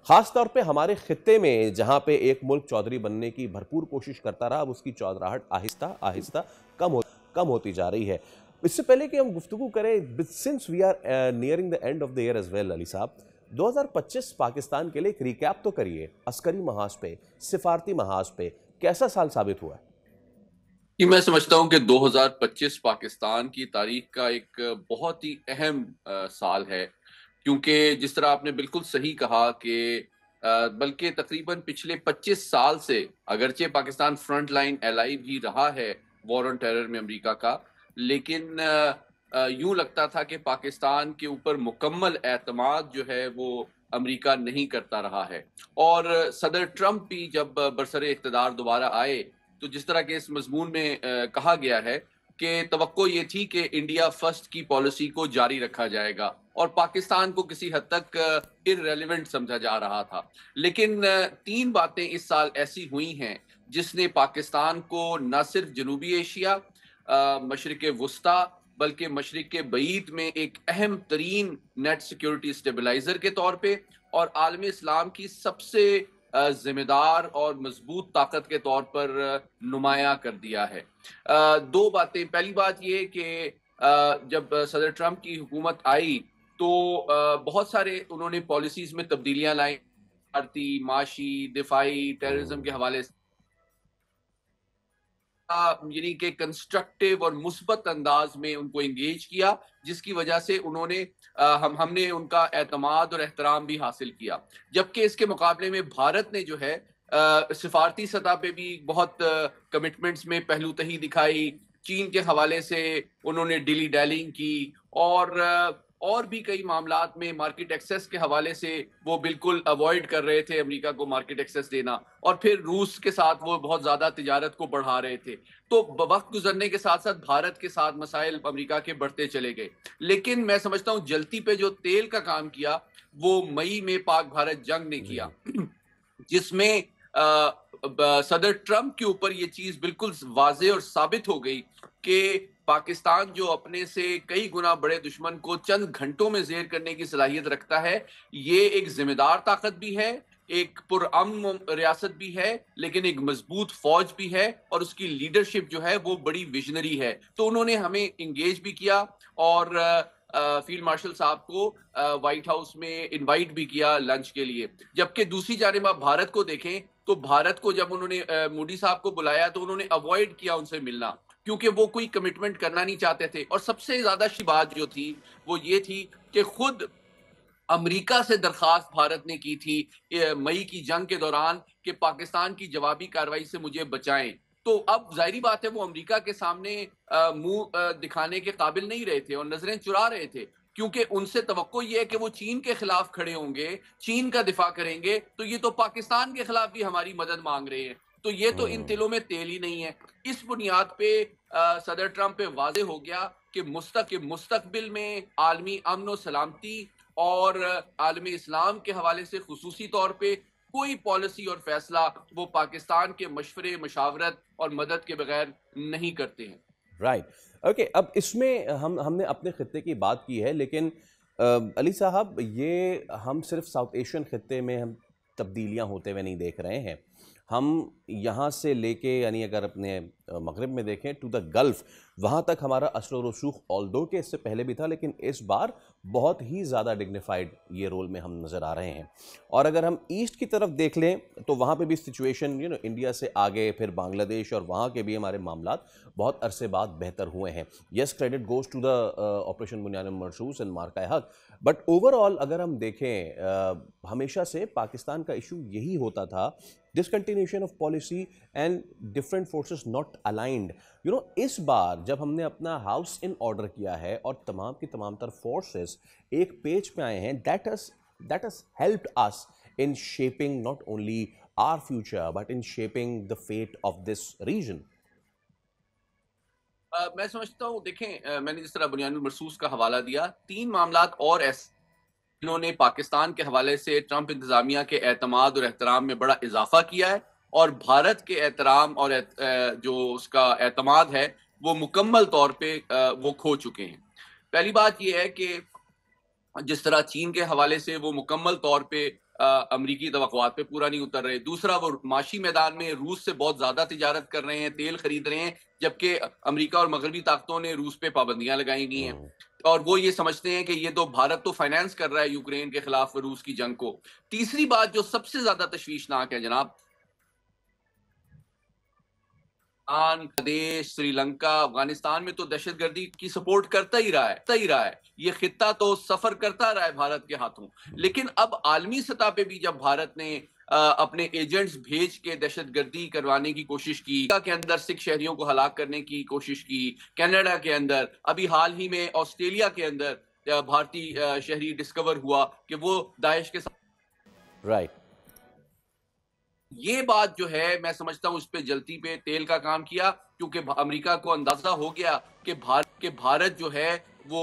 ख़ास तौर पे हमारे खित्ते में जहाँ पे एक मुल्क चौधरी बनने की भरपूर कोशिश करता रहा, अब उसकी चौधराहट आहिस्ता आहिस्ता कम होती जा रही है। इससे पहले कि हम गुफ्तगू करें, since we are nearing the end of the year as well, Ali साहब 2025 पाकिस्तान के लिए एक रिकैप तो करिए। अस्करी महाज पे, सिफारती महाज पे कैसा साल साबित हुआ है? कि मैं समझता हूं कि 2025 पाकिस्तान की तारीख का एक बहुत ही अहम साल है, क्योंकि जिस तरह आपने बिल्कुल सही कहा कि बल्कि तकरीबन पिछले 25 साल से अगरचे पाकिस्तान फ्रंट लाइन एलाई भी रहा है वॉर ऑन टेरर में अमेरिका का, लेकिन यूं लगता था कि पाकिस्तान के ऊपर मुकम्मल एतमाद जो है वो अमेरिका नहीं करता रहा है। और सदर ट्रंप भी जब बरसरे इक़्तिदार दोबारा आए तो जिस तरह के इस मजमून में कहा गया है कि तवक्को ये थी कि इंडिया फर्स्ट की पॉलिसी को जारी रखा जाएगा और पाकिस्तान को किसी हद तक इररेलेवेंट समझा जा रहा था। लेकिन तीन बातें इस साल ऐसी हुई हैं जिसने पाकिस्तान को न सिर्फ जनूबी एशिया, मशरिक़ वुस्ता, बल्कि मशरिक़ बईद में एक अहम तरीन नेट सिक्योरिटी स्टेबलाइजर के तौर पे और आलम इस्लाम की सबसे जिम्मेदार और मजबूत ताकत के तौर पर नुमाया कर दिया है। दो बातें, पहली बात ये कि जब सदर ट्रंप की हुकूमत आई तो बहुत सारे उन्होंने पॉलिसीज में तब्दीलियां लाई, आर्थिक, माशी, दिफाई, टेररिज्म के हवाले से, यानी कि कंस्ट्रक्टिव और मुस्बत अंदाज में उनको एंगेज किया, जिसकी वजह से उन्होंने हमने उनका एतमाद और एहतराम भी हासिल किया। जबकि इसके मुकाबले में भारत ने जो है सिफारती सतह पे भी बहुत कमिटमेंट्स में पहलूतही दिखाई, चीन के हवाले से उन्होंने डिली डैलिंग की और और भी कई मामलात में मार्केट एक्सेस के हवाले से वो बिल्कुल अवॉइड कर रहे थे अमेरिका को मार्केट एक्सेस देना, और फिर रूस के साथ वो बहुत ज्यादा तिजारत को बढ़ा रहे थे। तो वक्त गुजरने के साथ साथ भारत के साथ मसाइल अमेरिका के बढ़ते चले गए। लेकिन मैं समझता हूँ जलती पे जो तेल का काम किया वो मई में पाक भारत जंग ने किया, जिसमें सदर ट्रंप के ऊपर ये चीज बिल्कुल वाजे और साबित हो गई कि पाकिस्तान जो अपने से कई गुना बड़े दुश्मन को चंद घंटों में जेर करने की सलाहियत रखता है, ये एक जिम्मेदार ताकत भी है, एक पुरअमन रियासत भी है, लेकिन एक मजबूत फौज भी है, और उसकी लीडरशिप जो है वो बड़ी विजनरी है। तो उन्होंने हमें इंगेज भी किया और फील्ड मार्शल साहब को व्हाइट हाउस में इनवाइट भी किया लंच के लिए। जबकि दूसरी जानिब आप भारत को देखें तो भारत को जब उन्होंने मोदी साहब को बुलाया तो उन्होंने अवॉइड किया उनसे मिलना, क्योंकि वो कोई कमिटमेंट करना नहीं चाहते थे। और सबसे ज्यादा बात जो थी वो ये थी कि खुद अमेरिका से दरखास्त भारत ने की थी मई की जंग के दौरान कि पाकिस्तान की जवाबी कार्रवाई से मुझे बचाएं। तो अब जाहिर बात है वो अमेरिका के सामने मुंह दिखाने के काबिल नहीं रहे थे और नजरें चुरा रहे थे, क्योंकि उनसे तवक्को ये है कि वो चीन के खिलाफ खड़े होंगे, चीन का दिफा करेंगे, तो ये तो पाकिस्तान के खिलाफ भी हमारी मदद मांग रहे हैं। तो ये तो इन तिलों में तेल ही नहीं है। इस बुनियाद पे सदर ट्रंप पे वाजे हो गया कि मुस्तकबिल में आलमी अमन और सलामती और आलमी इस्लाम के हवाले से खुसूसी तौर पे कोई पॉलिसी और फैसला वो पाकिस्तान के मशवरे, मशावरत और मदद के बगैर नहीं करते हैं। Right, okay. अब इसमें हमने अपने खित्ते की बात की है, लेकिन अली साहब, ये हम सिर्फ साउथ एशियन खित्ते में हम तब्दीलियां होते हुए नहीं देख रहे हैं। हम यहाँ से लेके, यानी अगर अपने मगरिब में देखें टू द गल्फ, वहाँ तक हमारा असर व रसूख ऑल्दो के इससे पहले भी था, लेकिन इस बार बहुत ही ज़्यादा डिग्निफाइड ये रोल में हम नज़र आ रहे हैं। और अगर हम ईस्ट की तरफ देख लें तो वहाँ पे भी सिचुएशन इंडिया से आगे, फिर बांग्लादेश और वहाँ के भी हमारे मामलात बहुत अरसे बाद बेहतर हुए हैं। Yes, credit goes to the operation Bunyan Marsoos and Marka Haq, but overall अगर हम देखें हमेशा से पाकिस्तान का इशू यही होता था, discontinuation of policy and different forces not aligned. इस बार जब हमने अपना हाउस इन ऑर्डर किया है और तमाम की तमाम तर फोर्सेस एक पेज पे आए हैं, that has helped us in shaping not only our future but in shaping the fate of this region. मैं समझता हूँ, देखें, मैंने जिस तरह बुनियानुल मरसूस का हवाला दिया, 3 मामलात और ऐसे जिन्होंने पाकिस्तान के हवाले से ट्रंप इंतजामिया के एतमाद और एहतराम में बड़ा इजाफा किया है, और भारत के एहतराम और जो उसका एतमाद है वो मुकम्मल तौर पे वो खो चुके हैं। पहली बात यह है कि जिस तरह चीन के हवाले से वो मुकम्मल तौर पे अमरीकी तवक्कुआत पे पूरा नहीं उतर रहे। दूसरा, वो माशी मैदान में रूस से बहुत ज्यादा तिजारत कर रहे हैं, तेल खरीद रहे हैं, जबकि अमेरिका और मगरबी ताकतों ने रूस पे पाबंदियां लगाई हुई हैं, और वो ये समझते हैं कि ये तो भारत तो फाइनेंस कर रहा है यूक्रेन के खिलाफ रूस की जंग को। तीसरी बात जो सबसे ज्यादा तशवीशनाक है जनाब, बांग्लादेश, श्रीलंका, अफगानिस्तान में तो दहशतगर्दी की सपोर्ट करता ही रहा है। ये खित्ता तो सफर करता रहा है भारत के हाथों। लेकिन अब आलमी सतह पे भी जब भारत ने अपने एजेंट्स भेज के दहशतगर्दी करवाने की कोशिश की, के अंदर सिख शहरियों को हलाक करने की कोशिश की, कनाडा के अंदर, अभी हाल ही में ऑस्ट्रेलिया के अंदर भारतीय शहरी डिस्कवर हुआ कि वो दाइश के साथ, राइट, ये बात जो है मैं समझता हूं उस पे जलती पे तेल का काम किया, क्योंकि अमेरिका को अंदाजा हो गया कि भारत जो है वो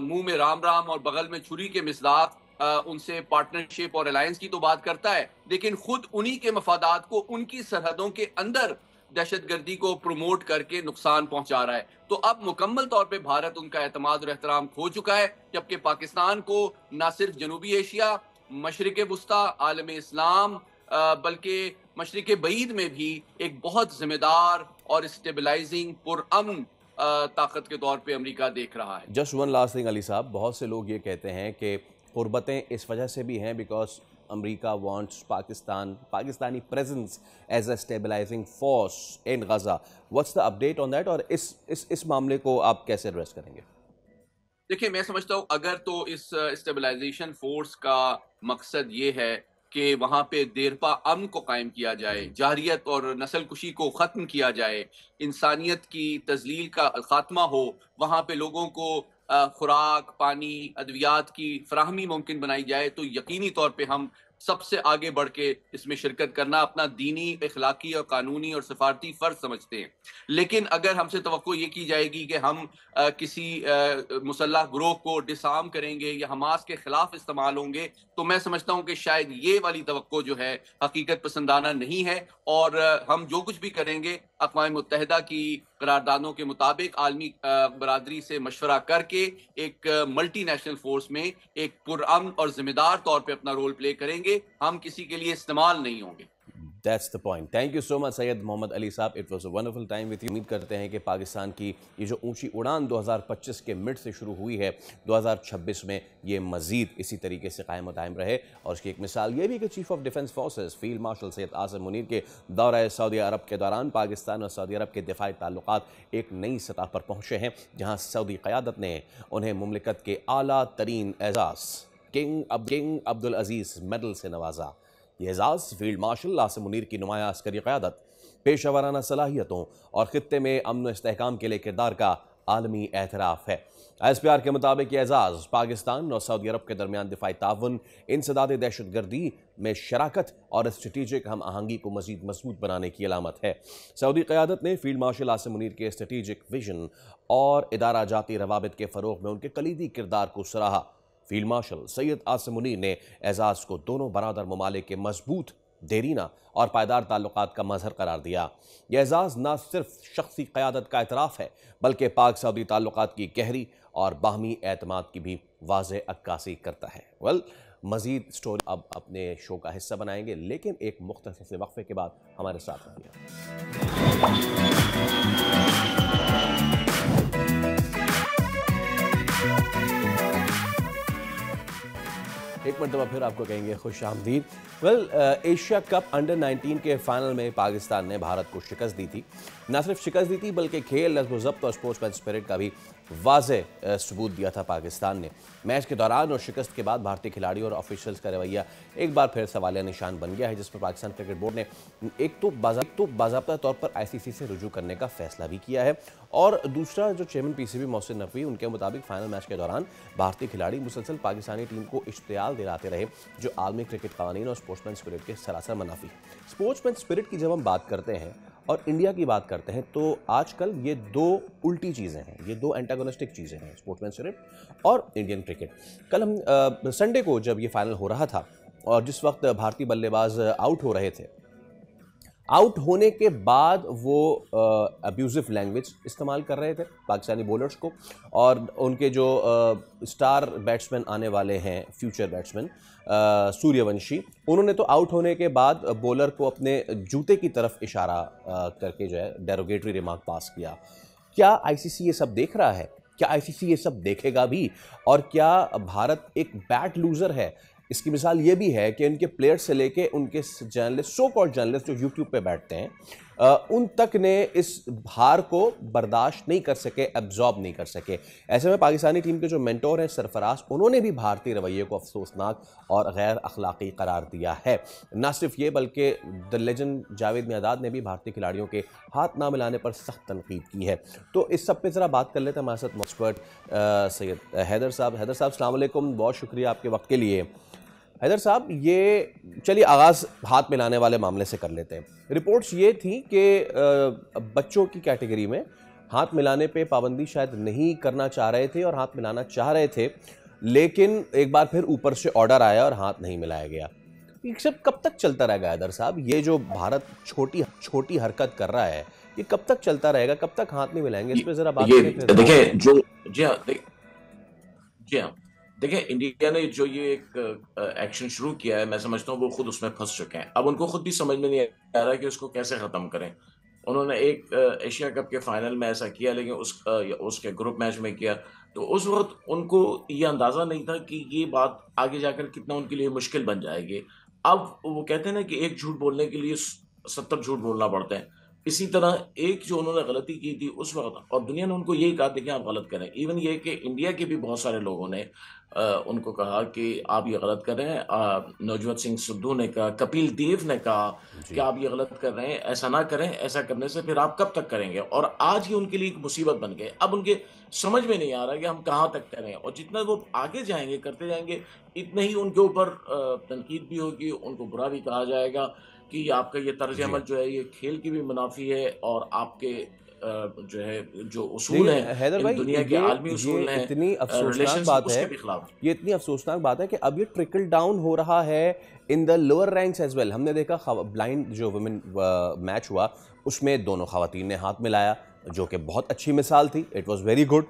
मुंह में राम राम और बगल में छुरी के मिसदाक उनसे पार्टनरशिप और अलायंस की तो बात करता है, लेकिन खुद उन्हीं के मफादात को उनकी सरहदों के अंदर दहशतगर्दी को प्रमोट करके नुकसान पहुंचा रहा है। तो अब मुकम्मल तौर पे भारत उनका एतमाद और एहतराम खो चुका है, जबकि पाकिस्तान को न सिर्फ जनूबी एशिया, मशरिक वुस्ता, आलम इस्लाम, बल्कि मशरिक बईद में भी एक बहुत जिम्मेदार और स्टेबलाइजिंग पुरअमन ताकत के तौर पे अमेरिका देख रहा है। Just one last thing Ali साहब, बहुत से लोग ये कहते हैं कि कुर्बतें इस वजह से भी हैं because America wants Pakistani presence as a stabilising force in Gaza. What's the update on that, और इस मामले को आप कैसे एड्रेस करेंगे? देखिए, मैं समझता हूँ अगर तो इस स्टेबलाइजेशन फोर्स का मकसद ये है कि वहां पे देरपा अमन को कायम किया जाए, जाहिरियत और नस्ल कुशी को खत्म किया जाए, इंसानियत की तजलील का खात्मा हो, वहां पे लोगों को खुराक, पानी, अद्वियात की फराहमी मुमकिन बनाई जाए तो यकीनी तौर पे हम सबसे आगे बढ़ के इसमें शिरकत करना अपना दीनी, इखलाकी और कानूनी और सफारती फ़र्ज़ समझते हैं। लेकिन अगर हमसे तवक्को ये की जाएगी कि हम किसी मुसल्लह ग्रोह को डिसआर्म करेंगे या हमास के खिलाफ इस्तेमाल होंगे, तो मैं समझता हूँ कि शायद ये वाली तवक्को जो है हकीकत पसंदाना नहीं है और हम जो कुछ भी करेंगे अक़वाम मुत्तहिदा की करारदादों के मुताबिक आलमी बरादरी से मशवरा करके एक मल्टी नेशनल फोर्स में एक पुरअमन और जिम्मेदार तौर पे अपना रोल प्ले करेंगे। हम किसी के लिए इस्तेमाल नहीं होंगे। That's the point. Thank you so much, Syed Mohammad Ali साहब. It was a wonderful time with you. उम्मीद करते हैं कि पाकिस्तान की ये जो ऊंची उड़ान 2025 के मिड से शुरू हुई है, 2026 में ये मजीद इसी तरीके से कायम दायम रहे. और इसकी एक मिसाल ये भी कि chief of defence forces field marshal Syed Asim Munir के दौरा सऊदी अरब के दौरान पाकिस्तान और सऊदी अरब के दिफाई ताल्लुकात एक नई सतह पर पहुँचे हैं, जहाँ सऊदी क़यादत ने उन्हें मुमलिकत के आला तरीन एजाज़ किंग अब्दुल अजीज़ मेडल से नवाजा. ये एजाज़ फील्ड मार्शल आसिम मुनीर की नुमाया अस्करी क़यादत, पेशावराना सलाहियतों और ख़ित्ते में अमन व इस्तेहकाम के लिए किरदार का आलमी एतराफ़ है. ISPR के मुताबिक ये एजाज़ पाकिस्तान और सऊदी अरब के दरमियान दिफाई ताउन, इंसदाद दहशतगर्दी में शराकत और स्ट्रेटिजिक हम आहंगी को मज़ीद मजबूत बनाने की अलामत है. सऊदी क़यादत ने फील्ड मार्शल आसिम मुनीर के स्ट्रेटिजिक विजन और इदारा जाती रवाबित के फ़रोग़ में उनके कलीदी किरदार को सराहा. फील्ड मार्शल सैयद आसिम मुनीर ने एजाज़ को दोनों बरादर ममालिक के मजबूत, देरीना और पायदार ताल्लुकात का मजहर करार दिया. यह एजाज़ न सिर्फ शख्सी क़यादत का एतराफ़ है, बल्कि पाक सऊदी ताल्लुकात की गहरी और बाहमी एतमाद की भी वाज़ेह अक्कासी करता है. मज़ीद स्टोरी अब अपने शो का हिस्सा बनाएंगे, लेकिन एक मुख्तसर से वक्फे के बाद हमारे साथ रहिए. एक मरतबा फिर आपको कहेंगे खुश आमदीद. एशिया कप अंडर 19 के फाइनल में पाकिस्तान ने भारत को शिकस्त दी थी. न सिर्फ शिकस्त दी थी, बल्कि खेल, नज़्म व ज़ब्त और स्पोर्ट्समैन स्पिरिट का भी वाज़ेह सबूत दिया था पाकिस्तान ने. मैच के दौरान और शिकस्त के बाद भारतीय खिलाड़ियों और ऑफिशियल्स का रवैया एक बार फिर सवालिया निशान बन गया है, जिस पर पाकिस्तान क्रिकेट बोर्ड ने एक तो बाज़ाब्ता तौर पर ICC से रुजू करने का फैसला भी किया है, और दूसरा जो चेयरमैन PCB मोहसिन नकवी, उनके मुताबिक फाइनल मैच के दौरान भारतीय खिलाड़ी मुसलसल पाकिस्तानी टीम को इश्तियाल दिलाते रहे, जो आलमी क्रिकेट कानून और स्पोर्ट्समैन स्पिरिट के सरासर मुनाफी. स्पोर्ट्समैन स्पिरिट की जब हम बात करते हैं और इंडिया की बात करते हैं, तो आजकल ये दो उल्टी चीज़ें हैं, ये दो एंटागोनिस्टिक चीज़ें हैं, स्पोर्ट्समैन स्पिरिट और इंडियन क्रिकेट. कल हम संडे को जब ये फाइनल हो रहा था और जिस वक्त भारतीय बल्लेबाज आउट हो रहे थे, आउट होने के बाद वो अब्यूजिव लैंग्वेज इस्तेमाल कर रहे थे पाकिस्तानी बॉलर्स को, और उनके जो स्टार बैट्समैन आने वाले हैं, फ्यूचर बैट्समैन सूर्यवंशी, उन्होंने तो आउट होने के बाद बॉलर को अपने जूते की तरफ इशारा करके जो है डेरोगेटरी रिमार्क पास किया. क्या ICC ये सब देख रहा है? क्या ICC ये सब देखेगा भी? और क्या भारत एक बैट लूज़र है? इसकी मिसाल ये भी है कि उनके प्लेयर्स से लेके उनके जर्नलिस्ट, सो कॉल्ड जर्नलिस्ट जो यूट्यूब पे बैठते हैं, उन तक ने इस हार को बर्दाश्त नहीं कर सके, एब्जॉर्ब नहीं कर सके. ऐसे में पाकिस्तानी टीम के जो मेंटोर हैं सरफराज, उन्होंने भी भारतीय रवैये को अफसोसनाक और गैर अखलाकी करार दिया है. न सिर्फ ये, बल्कि द लेजेंड जावेद मियांदाद ने भी भारतीय खिलाड़ियों के हाथ ना मिलाने पर सख्त तनकीद की है. तो इस सब पे ज़रा बात कर लेते हैं. हमारे साथ एक्सपर्ट सैयद हैदर साहब. हैदर साहब, अस्सलाम वालेकुम, बहुत शुक्रिया आपके वक्त के लिए. हैदर साहब, ये चलिए आगाज़ हाथ मिलाने वाले मामले से कर लेते हैं. रिपोर्ट्स ये थी कि बच्चों की कैटेगरी में हाथ मिलाने पे पाबंदी शायद नहीं करना चाह रहे थे और हाथ मिलाना चाह रहे थे, लेकिन एक बार फिर ऊपर से ऑर्डर आया और हाथ नहीं मिलाया गया. ये सब कब तक चलता रहेगा हैदर साहब? ये जो भारत छोटी हरकत कर रहा है, ये कब तक चलता रहेगा? कब तक हाथ नहीं मिलाएंगे? इस पर ज़रा बात करें. देखिए, जो जी हाँ, देखिए, इंडिया ने जो ये एक एक्शन शुरू किया है, मैं समझता हूँ वो खुद उसमें फंस चुके हैं. अब उनको खुद भी समझ में नहीं आ रहा कि उसको कैसे ख़त्म करें. उन्होंने एक एशिया कप के फाइनल में ऐसा किया, लेकिन उसके ग्रुप मैच में किया, तो उस वक्त उनको ये अंदाज़ा नहीं था कि ये बात आगे जाकर कितना उनके लिए मुश्किल बन जाएगी. अब वो कहते हैं ना कि एक झूठ बोलने के लिए 70 झूठ बोलना पड़ते हैं. इसी तरह एक जो उन्होंने गलती की थी उस वक्त, और दुनिया ने उनको यही कहा देखिए आप गलत करें, इवन ये कि इंडिया के भी बहुत सारे लोगों ने उनको कहा कि आप ये गलत कर रहे हैं। नवजोत सिंह सिद्धू ने कहा, कपिल देव ने कहा कि जी। आप ये गलत कर रहे हैं, ऐसा ना करें, ऐसा करने से फिर आप कब तक करेंगे। और आज ये उनके लिए एक मुसीबत बन गए। अब उनके समझ में नहीं आ रहा कि हम कहाँ तक करें, और जितना वो आगे जाएंगे करते जाएंगे इतना ही उनके ऊपर तनकीद भी होगी, उनको बुरा भी कहा जाएगा कि आपका ये तर्ज जी। अमल जो है ये खेल की भी मुनाफी है, और आपके जो है जो उसूल लेकिन हैं, हैदर इन भाई, दुनिया के आलमी ये उसूल हैं इतनी अफसोसनाक रिलेशंस, बात है, उसके भी खिलाफ। ये इतनी अफसोसनाक बात है कि अब ये ट्रिकल डाउन हो रहा है in the lower ranks as well. हमने देखा ब्लाइंड जो वुमेन मैच हुआ उसमें दोनों खवातीन ने हाथ मिलाया, जो कि बहुत अच्छी मिसाल थी। It was very good.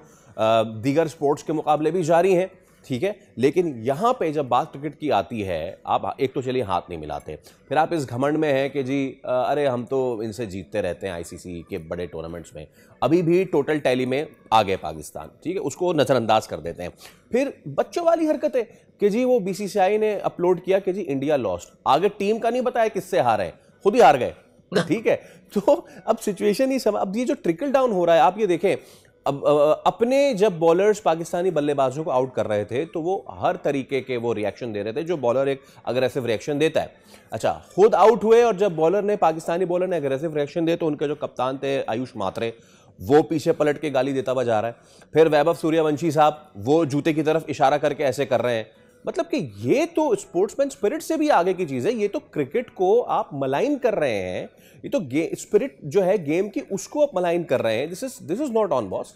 दीगर स्पोर्ट्स के मुकाबले भी जारी हैं, ठीक है, लेकिन यहाँ पे जब बात क्रिकेट की आती है, आप एक तो चलिए हाथ नहीं मिलाते, फिर आप इस घमंड में हैं कि जी अरे हम तो इनसे जीतते रहते हैं आईसीसी के बड़े टूर्नामेंट्स में। अभी भी टोटल टैली में आ गए पाकिस्तान, ठीक है, उसको नज़रअंदाज कर देते हैं। फिर बच्चों वाली हरकतें कि जी वो बीसीसीआई ने अपलोड किया कि जी इंडिया लॉस्ट, आगे टीम का नहीं बताया किससे हारे हैं, खुद ही हार गए, ठीक है। तो अब सिचुएशन ही अब ये जो ट्रिकल डाउन हो रहा है, आप ये देखें, अब अपने जब बॉलर्स पाकिस्तानी बल्लेबाजों को आउट कर रहे थे तो वो हर तरीके के वो रिएक्शन दे रहे थे, जो बॉलर एक अग्रेसिव रिएक्शन देता है। अच्छा, खुद आउट हुए और जब पाकिस्तानी बॉलर ने अग्रेसिव रिएक्शन दिए तो उनके जो कप्तान थे आयुष मात्रे, वो पीछे पलट के गाली देता हुआ जा रहा है। फिर वैभव सूर्यवंशी साहब वो जूते की तरफ इशारा करके ऐसे कर रहे हैं। मतलब कि ये तो स्पोर्ट्समैन स्पिरिट से भी आगे की चीज है। ये तो क्रिकेट को आप मलाइन कर रहे हैं, ये तो स्पिरिट जो है गेम की उसको आप मलाइन कर रहे हैं। This is not on boss.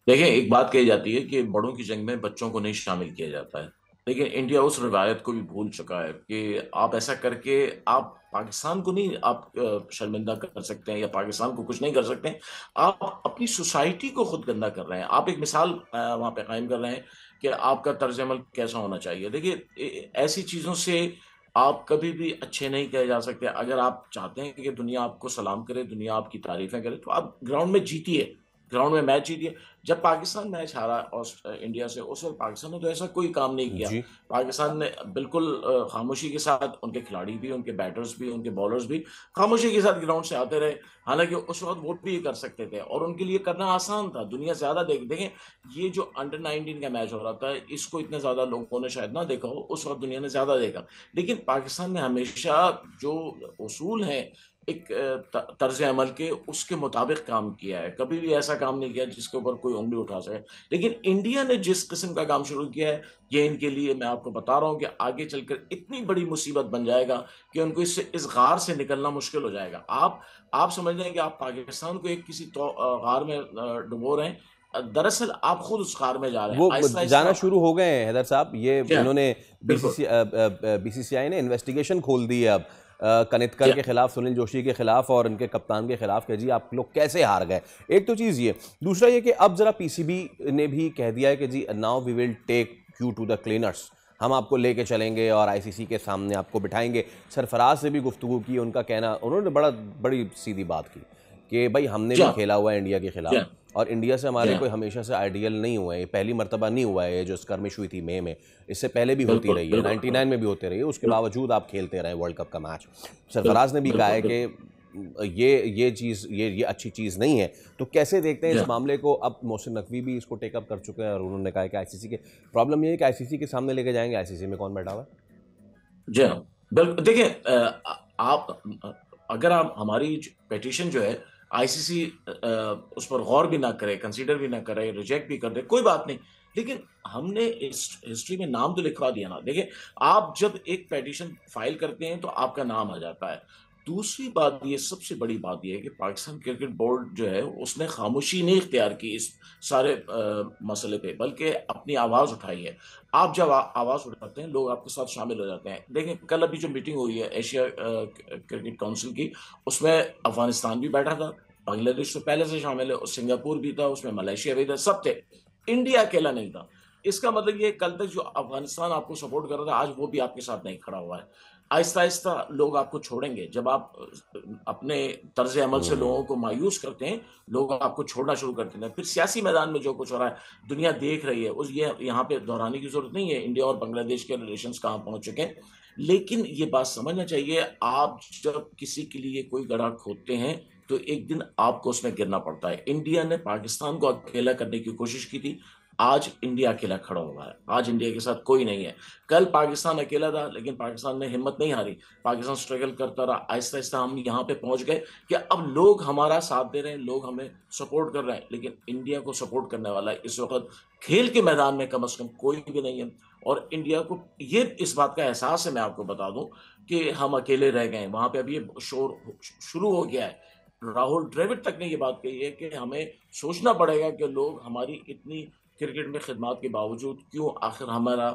देखिए, एक बात कही जाती है कि बड़ों की जंग में बच्चों को नहीं शामिल किया जाता है, लेकिन इंडिया उस रवायत को भी भूल चुका है कि आप ऐसा करके आप पाकिस्तान को नहीं आप शर्मिंदा कर सकते हैं या पाकिस्तान को कुछ नहीं कर सकते हैं। आप अपनी सोसाइटी को खुद गंदा कर रहे हैं। आप एक मिसाल वहां पे कायम कर रहे हैं कि आपका तर्ज अमल कैसा होना चाहिए। देखिए, ऐसी चीजों से आप कभी भी अच्छे नहीं कहे जा सकते। अगर आप चाहते हैं कि दुनिया आपको सलाम करे, दुनिया आपकी तारीफें करे, तो आप ग्राउंड में जीतिए, ग्राउंड में मैच जीतिए। जब पाकिस्तान मैच हारा इंडिया से, उस वक्त पाकिस्तान ने तो ऐसा कोई काम नहीं किया। जी। पाकिस्तान ने बिल्कुल खामोशी के साथ, उनके खिलाड़ी भी, उनके बैटर्स भी, उनके बॉलर्स भी खामोशी के साथ ग्राउंड से आते रहे। हालांकि उस वक्त वोट भी ये कर सकते थे और उनके लिए करना आसान था। दुनिया ज्यादा देखें, ये जो अंडर-19 का मैच हो रहा था, इसको इतने ज्यादा लोगों ने शायद ना देखा हो, उस वक्त दुनिया ने ज्यादा देखा। लेकिन पाकिस्तान ने हमेशा जो उसूल हैं एक तर्ज अमल के, उसके मुताबिक काम किया है। कभी भी ऐसा काम नहीं किया जिसके ऊपर कोई उंगली उठा सके। लेकिन इंडिया ने जिस किस्म का काम शुरू किया है, ये इनके लिए, मैं आपको बता रहा हूँ कि आगे चलकर इतनी बड़ी मुसीबत बन जाएगा कि उनको इस गार से निकलना मुश्किल हो जाएगा। आप समझ रहे हैं कि आप पाकिस्तान को एक किसी गार में डुबो रहे हैं। दरअसल आप खुद उस गार में जा रहे हैं, वो आहिस्ता जाना आहिस्ता। शुरू हो गए हैं हैदर साहब। ये क्या? इन्होंने बिल्कुल। बीसीसीआई ने इन्वेस्टिगेशन खोल दी है अब कनितकर क्या? के खिलाफ, सुनील जोशी के खिलाफ और उनके कप्तान के खिलाफ कि जी आप लोग कैसे हार गए। एक तो चीज़ ये, दूसरा ये कि अब जरा पीसीबी ने भी कह दिया है कि जी now we will take you to the cleaners, हम आपको लेके चलेंगे और आईसीसी के सामने आपको बिठाएंगे। सरफराज से भी गुफ्तगू की, उनका कहना, उन्होंने बड़ी सीधी बात की कि भाई हमने भी क्या? खेला हुआ है इंडिया के खिलाफ क्या? और इंडिया से हमारे क्या? कोई हमेशा से आइडियल नहीं हुआ है। ये पहली मर्तबा नहीं हुआ है ये जो स्कर्मिश हुई थी मई में, इससे पहले भी होती बिल्कुल, रही है, बिल्कुल, 99 में भी होते रही है, उसके बिल्कुल, बावजूद आप खेलते रहे वर्ल्ड कप का मैच। सरफराज ने भी कहा है बिल्कुल, कि ये चीज़ ये अच्छी चीज़ नहीं है। तो कैसे देखते हैं इस क्या? मामले को? अब मोहसिन नकवी भी इसको टेकअप कर चुके हैं और उन्होंने कहा है कि आईसीसी के प्रॉब्लम ये है कि आईसीसी के सामने लेके जाएंगे, आईसीसी में कौन बैठा हुआ है? जी हाँ, बिल्कुल। देखिए, अगर आप हमारी पिटीशन जो है आईसीसी उस पर गौर भी ना करे, कंसीडर भी ना करे, रिजेक्ट भी कर दे, कोई बात नहीं। लेकिन हमने इस हिस्ट्री में नाम तो लिखवा दिया ना। देखिए, आप जब एक पिटीशन फाइल करते हैं तो आपका नाम आ जाता है। दूसरी बात ये, सबसे बड़ी बात ये है कि पाकिस्तान क्रिकेट बोर्ड जो है उसने खामोशी नहीं इख्तियार की इस सारे मसले पे, बल्कि अपनी आवाज़ उठाई है। आप जब आवाज़ उठाते हैं, लोग आपके साथ शामिल हो जाते हैं। देखें, कल अभी जो मीटिंग हुई है एशिया क्रिकेट काउंसिल की, उसमें अफगानिस्तान भी बैठा था, बांग्लादेश तो पहले से शामिल है, और सिंगापुर भी था, उसमें मलेशिया भी था, सब थे। इंडिया अकेला नहीं था। इसका मतलब ये, कल तक जो अफगानिस्तान आपको सपोर्ट कर रहा था, आज वो भी आपके साथ नहीं खड़ा हुआ है। आहिस्ता आहिस्ता लोग आपको छोड़ेंगे। जब आप अपने तर्ज अमल से लोगों को मायूस करते हैं, लोग आपको छोड़ना शुरू करते हैं। फिर सियासी मैदान में जो कुछ हो रहा है, दुनिया देख रही है। उस ये यहाँ पे दोहराने की जरूरत नहीं है इंडिया और बांग्लादेश के रिलेशंस कहाँ पहुंच चुके हैं। लेकिन ये बात समझना चाहिए, आप जब किसी के लिए कोई गड्ढा खोदते हैं तो एक दिन आपको उसमें गिरना पड़ता है। इंडिया ने पाकिस्तान को अकेला करने की कोशिश की थी, आज इंडिया अकेला खड़ा हुआ है, आज इंडिया के साथ कोई नहीं है। कल पाकिस्तान अकेला था, लेकिन पाकिस्तान ने हिम्मत नहीं हारी, पाकिस्तान स्ट्रगल करता रहा, आहिस्ता आहिस्ता हम यहाँ पे पहुंच गए कि अब लोग हमारा साथ दे रहे हैं, लोग हमें सपोर्ट कर रहे हैं। लेकिन इंडिया को सपोर्ट करने वाला इस वक्त खेल के मैदान में कम से कम कोई भी नहीं है। और इंडिया को ये इस बात का एहसास है, मैं आपको बता दूं, कि हम अकेले रह गए। वहां पे अभी ये शोर शुरू हो गया है। राहुल द्रविड़ तक ने ये बात कही है कि हमें सोचना पड़ेगा कि लोग हमारी इतनी क्रिकेट में खिदमत के बावजूद क्यों आखिर हमारा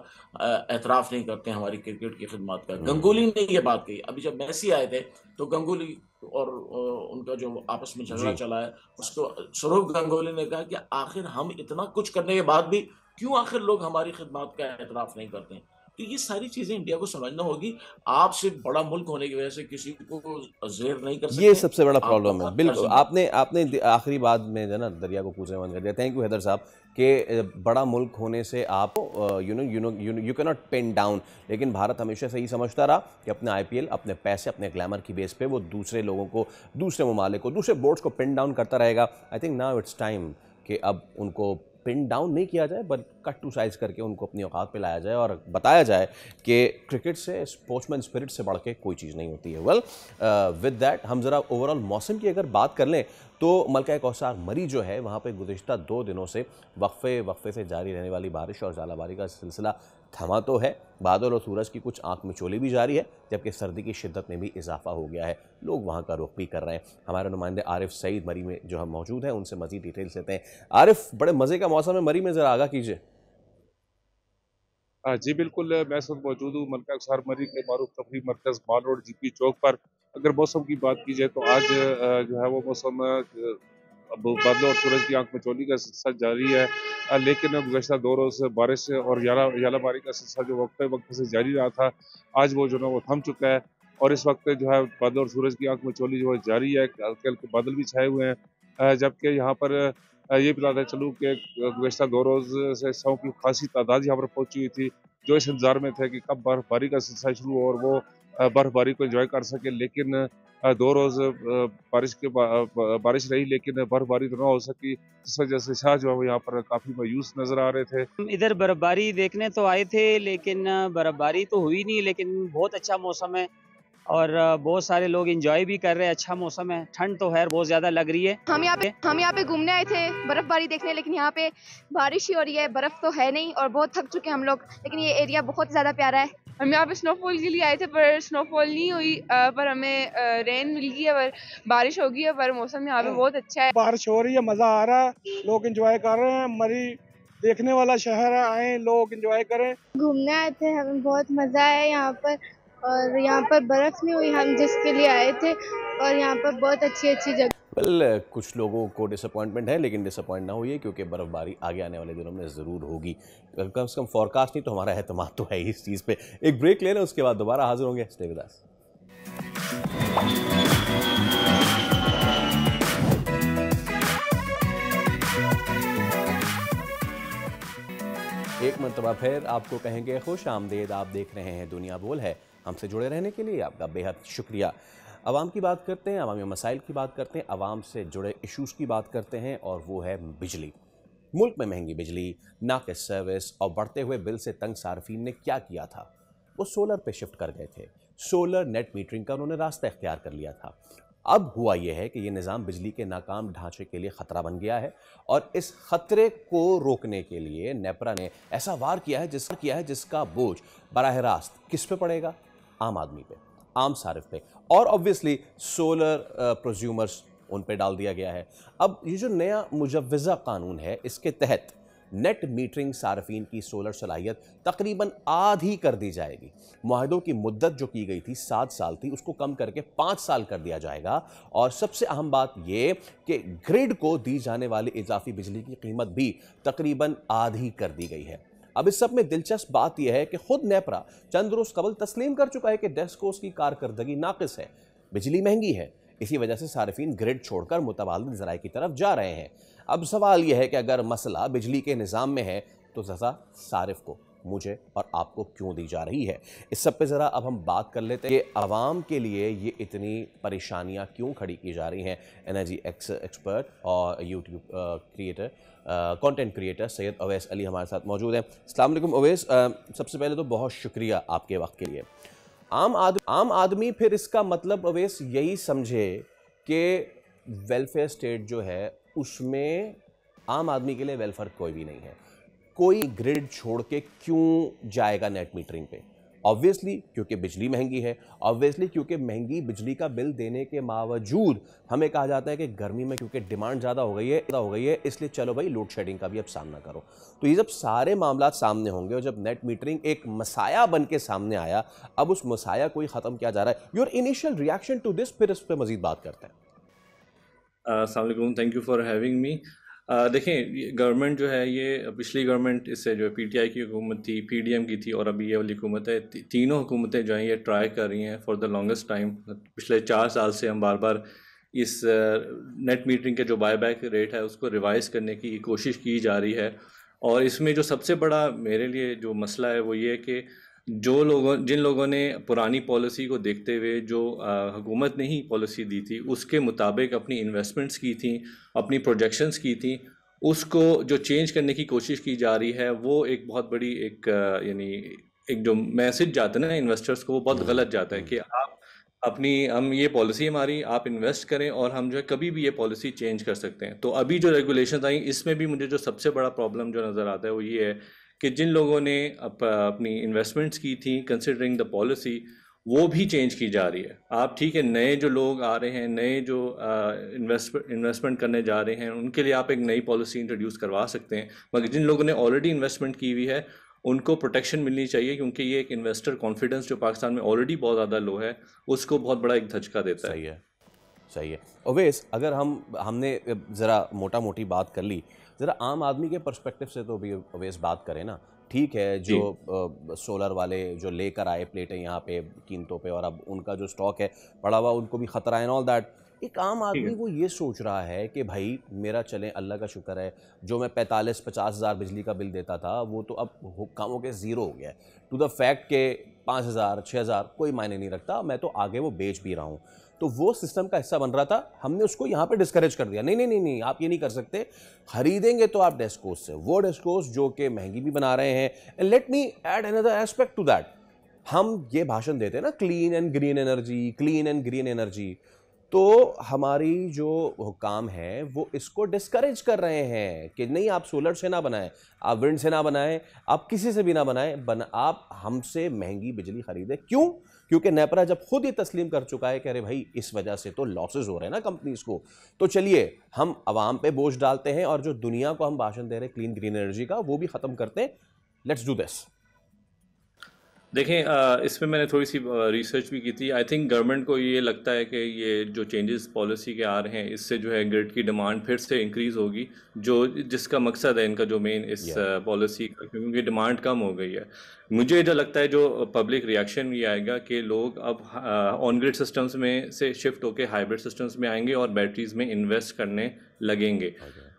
एतराफ़ नहीं करते हैं हमारी क्रिकेट की खिदमत का। गंगुली ने ये बात कही। अभी जब मेसी आए थे तो गंगुली और उनका जो आपस में झगड़ा जी। चला है, उसको सौरव गंगुली ने कहा कि आखिर हम इतना कुछ करने के बाद भी क्यों आखिर लोग हमारी खिदमत का एतराफ़ नहीं करते हैं। तो ये सारी चीज़ें इंडिया को समझना होगी। आप सिर्फ बड़ा मुल्क होने की वजह से किसी को ज़ेर नहीं कर ये सकते। सबसे बड़ा आपका प्रॉब्लम है। बिल्कुल, कर्ज आपने आपने आखिरी बात में जो है ना दरिया को पूछने बंद कर दिया। थैंक यू हैदर साहब कि बड़ा मुल्क होने से आप you can not pin down. लेकिन भारत हमेशा से ही समझता रहा कि अपने आईपीएल, अपने पैसे, अपने ग्लैमर की बेस पे वो दूसरे लोगों को, दूसरे ममालिक को, दूसरे बोर्ड्स को पिन डाउन करता रहेगा। I think now it's time कि अब उनको पिन डाउन नहीं किया जाए, बट कट टू साइज करके उनको अपनी औकात पे लाया जाए और बताया जाए कि क्रिकेट से, स्पोर्ट्समैन स्पिरिट से बढ़ के कोई चीज़ नहीं होती है। वेल, विद दैट हम ज़रा ओवरऑल मौसम की अगर बात कर लें तो मलका कौसार मरी जो है वहाँ पे गुज़िश्ता 2 दिनों से वक्फे से जारी रहने वाली बारिश और ज़ालाबारी का सिलसिला थमा तो है। बादल और सूरज की कुछ आंख मिचौली भी जारी है, जबकि सर्दी की शिद्दत में भी इजाफा हो गया है। लोग वहाँ का रुख भी कर रहे हैं। हमारे नुमाइंदे आरिफ सईद मरी में जो हम मौजूद हैं, उनसे मज़ीद डिटेल्स लेते हैं। आरिफ, बड़े मज़े का मौसम है मरी में, ज़रा आगाह कीजिए। जी बिल्कुल, मैं इस वक्त मौजूद हूँ मलका कौसार मरी के मारूफ तफरीह मरकज़ माल रोड जीपी चौक पर। अगर मौसम की बात की जाए तो आज जो है वो मौसम अब बादलों और सूरज की आंख मिचौली का सिलसिला जारी है, लेकिन गुज़श्ता 2 रोज़ से बारिश और यालाबारी का सिलसिला जो वक्फे से जारी रहा था, आज वो जो है वो थम चुका है। और इस वक्त जो है बादल और सूरज की आंख मिचौली जो है जारी है, हल्के हल्के बादल भी छाए हुए हैं। जबकि यहाँ पर ये बताता चलूँ कि गुज़श्ता 2 रोज़ से सौ की खासी तादाद यहाँ पर पहुँची हुई थी, जो इस इंतज़ार में थे कि कब बर्फ़बारी का सिलसिला शुरू हो और वो बर्फ़बारी को एंजॉय कर सके। लेकिन 2 रोज़ बारिश रही, लेकिन बर्फ़बारी तो ना हो सकी, जिस वजह से शाह जो है वो यहाँ पर काफ़ी मायूस नज़र आ रहे थे। हम इधर बर्फबारी देखने तो आए थे, लेकिन बर्फबारी तो हुई नहीं, लेकिन बहुत अच्छा मौसम है और बहुत सारे लोग एंजॉय भी कर रहे हैं। अच्छा मौसम है, ठंड तो खैर बहुत ज़्यादा लग रही है। हम यहाँ पे घूमने आए थे, बर्फबारी देखने, लेकिन यहाँ पे बारिश ही हो रही है, बर्फ तो है नहीं और बहुत थक चुके हैं हम लोग। लेकिन ये एरिया बहुत ज़्यादा प्यारा है। हम यहाँ पे स्नोफॉल के लिए आए थे, पर स्नोफॉल नहीं हुई, पर हमें रेन मिल गई है, पर बारिश हो गई है, पर मौसम यहाँ पे बहुत अच्छा है। बारिश हो रही है, मज़ा आ रहा है, लोग एंजॉय कर रहे हैं। मरी देखने वाला शहर है, आए लोग एंजॉय करें। घूमने आए थे, हमें बहुत मज़ा आया यहाँ पर, और यहाँ पर बर्फ़ नहीं हुई, हम जिसके लिए आए थे, और यहाँ पर बहुत अच्छी अच्छी जगह। वेल, कुछ लोगों को डिसअपॉइंटमेंट है, लेकिन डिसअपॉइंट ना होइए क्योंकि बर्फ़बारी आगे आने वाले दिनों में ज़रूर होगी। कम से कम फॉरकास्ट नहीं तो हमारा एतमाद तो है ही इस चीज़ पे। एक ब्रेक ले लें, उसके बाद दोबारा हाजिर होंगे। Stay with us. एक मरतबा फिर आपको कहेंगे खुश आमदेद। आप देख रहे हैं दुनिया बोल है। हमसे जुड़े रहने के लिए आपका बेहद शुक्रिया। अवाम की बात करते हैं, अवामी मसाइल की बात करते हैं, अवाम से जुड़े इशूज़ की बात करते हैं, और वो है बिजली। मुल्क में महंगी बिजली, नाक़िस सर्विस और बढ़ते हुए बिल से तंग सार्फिन ने क्या किया था? वो सोलर पे शिफ्ट कर गए थे। सोलर नेट मीटरिंग का उन्होंने रास्ता इख्तियार कर लिया था। अब हुआ यह है कि ये निज़ाम बिजली के नाकाम ढांचे के लिए ख़तरा बन गया है, और इस ख़तरे को रोकने के लिए नेपरा ने ऐसा वार किया है जिसका बोझ बराह रास्त किस पे पड़ेगा? आम आदमी पे, आम सारिफ पे, और ऑब्वियसली सोलर प्रोज्यूमर्स उन पे डाल दिया गया है। अब ये जो नया मुजव्वज़ा कानून है, इसके तहत नेट मीटरिंग सार्फिन की सोलर सलाहियत तकरीबन आधी कर दी जाएगी। मुआहदों की मुद्दत जो की गई थी 7 साल थी, उसको कम करके 5 साल कर दिया जाएगा। और सबसे अहम बात यह कि ग्रिड को दी जाने वाली इजाफी बिजली की कीमत भी तकरीबन आधी कर दी गई है। अब इस सब में दिलचस्प बात यह है कि खुद नेपरा चंद रोज कबल तस्लीम कर चुका है कि डेस्कोस की कारकर्दगी नाकिस है, बिजली महंगी है। इसी वजह से सार्फिन ग्रिड छोड़कर मुतबादिल ज़राए की तरफ जा रहे हैं। अब सवाल यह है कि अगर मसला बिजली के निज़ाम में है तो सज़ा सारिफ को मुझे और आपको क्यों दी जा रही है। इस सब पे ज़रा अब हम बात कर लेते हैं कि आवाम के लिए ये इतनी परेशानियां क्यों खड़ी की जा रही हैं। एनर्जी एक्सपर्ट और YouTube creator, content creator Syed Awais Ali हमारे साथ मौजूद हैं। अस्सलाम वालेकुम अवैस, सबसे पहले तो बहुत शुक्रिया आपके वक्त के लिए। आम आदमी फिर इसका मतलब अवैस यही समझे कि वेलफेयर स्टेट जो है उसमें आम आदमी के लिए वेलफेयर कोई भी नहीं है। कोई ग्रिड छोड़ के क्यों जाएगा नेट मीटरिंग पे? ऑब्वियसली क्योंकि बिजली महंगी है, ऑब्वियसली क्योंकि महंगी बिजली का बिल देने के बावजूद हमें कहा जाता है कि गर्मी में क्योंकि डिमांड ज़्यादा हो गई है इसलिए चलो भाई लोड शेडिंग का भी अब सामना करो। तो ये जब सारे मामला सामने होंगे और जब नेट मीटरिंग एक मसाया बन के सामने आया, अब उस मसाया को ही ख़त्म किया जा रहा है। Your initial reaction to this, फिर इस पर मजीद बात करते हैं। अस्सलाम वालेकुम, thank you for having me. देखें, गवर्नमेंट जो है ये पिछली गवर्नमेंट इससे जो पीटीआई की हुकूमत थी, पीडीएम की थी और अभी ये वाली हुकूमत है, तीनों हुकूमतें जो हैं ये ट्राई कर रही हैं फॉर द लॉन्गेस्ट टाइम। पिछले 4 साल से हम बार बार इस नेट मीटरिंग के जो बायबैक रेट है उसको रिवाइज़ करने की कोशिश की जा रही है। और इसमें जो सबसे बड़ा मेरे लिए जो मसला है वो ये है कि जिन लोगों ने पुरानी पॉलिसी को देखते हुए जो हुकूमत ने ही पॉलिसी दी थी उसके मुताबिक अपनी इन्वेस्टमेंट्स की थी, अपनी प्रोजेक्शंस की थी, उसको जो चेंज करने की कोशिश की जा रही है वो एक बहुत बड़ी यानी एक जो मैसेज जाता है ना इन्वेस्टर्स को, वो बहुत गलत जाता है कि आप हम ये पॉलिसी हमारी, आप इन्वेस्ट करें और हम जो है कभी भी ये पॉलिसी चेंज कर सकते हैं। तो अभी जो रेगुलेशन आई इसमें भी मुझे जो सबसे बड़ा प्रॉब्लम जो नज़र आता है वो ये है कि जिन लोगों ने अपनी इन्वेस्टमेंट्स की थी कंसिडरिंग द पॉलिसी, वो भी चेंज की जा रही है। आप ठीक है, नए जो लोग आ रहे हैं, नए जो इन्वेस्टमेंट करने जा रहे हैं, उनके लिए आप एक नई पॉलिसी इंट्रोड्यूस करवा सकते हैं, मगर जिन लोगों ने ऑलरेडी इन्वेस्टमेंट की हुई है उनको प्रोटेक्शन मिलनी चाहिए, क्योंकि ये एक इन्वेस्टर कॉन्फिडेंस जो पाकिस्तान में ऑलरेडी बहुत ज़्यादा लो है उसको बहुत बड़ा एक धचका देता है। सही है अवैस, अगर हमने ज़रा मोटा मोटी बात कर ली, ज़रा आम आदमी के पर्सपेक्टिव से तो भी अवैस बात करें ना। ठीक है, जो सोलर वाले जो लेकर आए प्लेटें यहाँ पे कीमतों पे और अब उनका जो स्टॉक है पड़ा हुआ, उनको भी ख़तरा है ऑल दैट। एक आम आदमी वो ये सोच रहा है कि भाई मेरा चलें, अल्लाह का शुक्र है, जो मैं 45-50 हज़ार बिजली का बिल देता था वो तो अब कम हो के ज़ीरो हो गया है, टू द फैक्ट के 5,000-6,000 कोई मायने नहीं रखता, मैं तो आगे वो बेच भी रहा हूँ। तो वो सिस्टम का हिस्सा बन रहा था, हमने उसको यहाँ पे डिस्करेज कर दिया। नहीं, आप ये नहीं कर सकते, खरीदेंगे तो आप डेस्कोस से, वो डेस्कोस जो कि महंगी भी बना रहे हैं। And let me add another aspect to that, हम ये भाषण देते हैं ना क्लीन एंड ग्रीन एनर्जी, तो हमारी जो हुकाम है वो इसको डिस्करेज कर रहे हैं कि नहीं, आप सोलर से ना बनाएं, आप विंड से ना बनाएं, आप किसी से भी ना बनाएं, आप हमसे महंगी बिजली खरीदें। क्यों? क्योंकि नेपरा जब खुद ये तस्लीम कर चुका है कि अरे भाई इस वजह से तो लॉसेस हो रहे हैं ना कंपनीज को, तो चलिए हम आवाम पे बोझ डालते हैं और जो दुनिया को हम भाषण दे रहे हैं क्लीन ग्रीन एनर्जी का, वो भी ख़त्म करते हैं। Let's do this. देखें, इसमें मैंने थोड़ी सी रिसर्च भी की थी। आई थिंक गवर्नमेंट को ये लगता है कि ये जो चेंजेस पॉलिसी के आ रहे हैं इससे जो है ग्रिड की डिमांड फिर से इंक्रीज़ होगी, जिसका मकसद है इनका जो मेन इस पॉलिसी का, क्योंकि डिमांड कम हो गई है। मुझे जो लगता है जो पब्लिक रिएक्शन ये आएगा कि लोग अब ऑन ग्रिड सिस्टम्स में से शिफ्ट होकर हाइब्रिड सिस्टम्स में आएंगे और बैटरीज में इन्वेस्ट करने लगेंगे।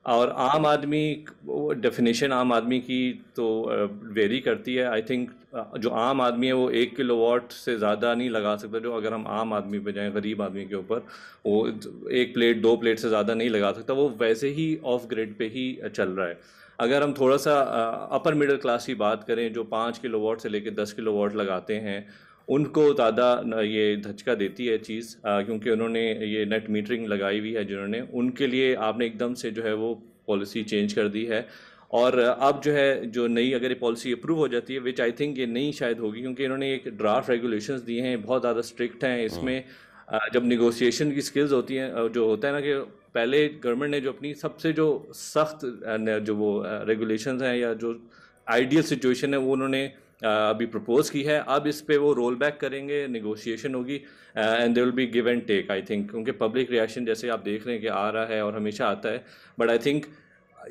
और आम आदमी, डेफिनेशन आम आदमी की तो वेरी करती है। आई थिंक जो आम आदमी है वो 1 किलोवाट से ज़्यादा नहीं लगा सकता। जो अगर हम आम आदमी पे जाएं, गरीब आदमी के ऊपर, वो 1 प्लेट 2 प्लेट से ज़्यादा नहीं लगा सकता, वो वैसे ही ऑफ ग्रिड पे ही चल रहा है। अगर हम थोड़ा सा अपर मिडिल क्लास की बात करें, जो 5 किलोवाट से लेकर 10 किलोवाट लगाते हैं, उनको ज़्यादा ये धचका देती है चीज़, क्योंकि उन्होंने ये नेट मीटरिंग लगाई हुई है जिन्होंने, उनके लिए आपने एकदम से जो है वो पॉलिसी चेंज कर दी है। और अब जो है जो नई अगर ये पॉलिसी अप्रूव हो जाती है, विच आई थिंक ये नई शायद होगी, क्योंकि इन्होंने एक ड्राफ्ट रेगुलेशंस दिए हैं, बहुत ज़्यादा स्ट्रिक्ट हैं। इसमें जब निगोशिएशन की स्किल्स होती हैं, जो होता है ना कि पहले गवर्नमेंट ने जो अपनी सबसे जो सख्त जो वो रेगुलेशंस हैं या जो आइडियल सिचुएशन है वो उन्होंने अभी प्रपोज की है। अब इस पे वो रोल बैक करेंगे, नेगोशिएशन होगी and there will be give and take. I think क्योंकि पब्लिक रिएक्शन जैसे आप देख रहे हैं कि आ रहा है और हमेशा आता है, बट आई थिंक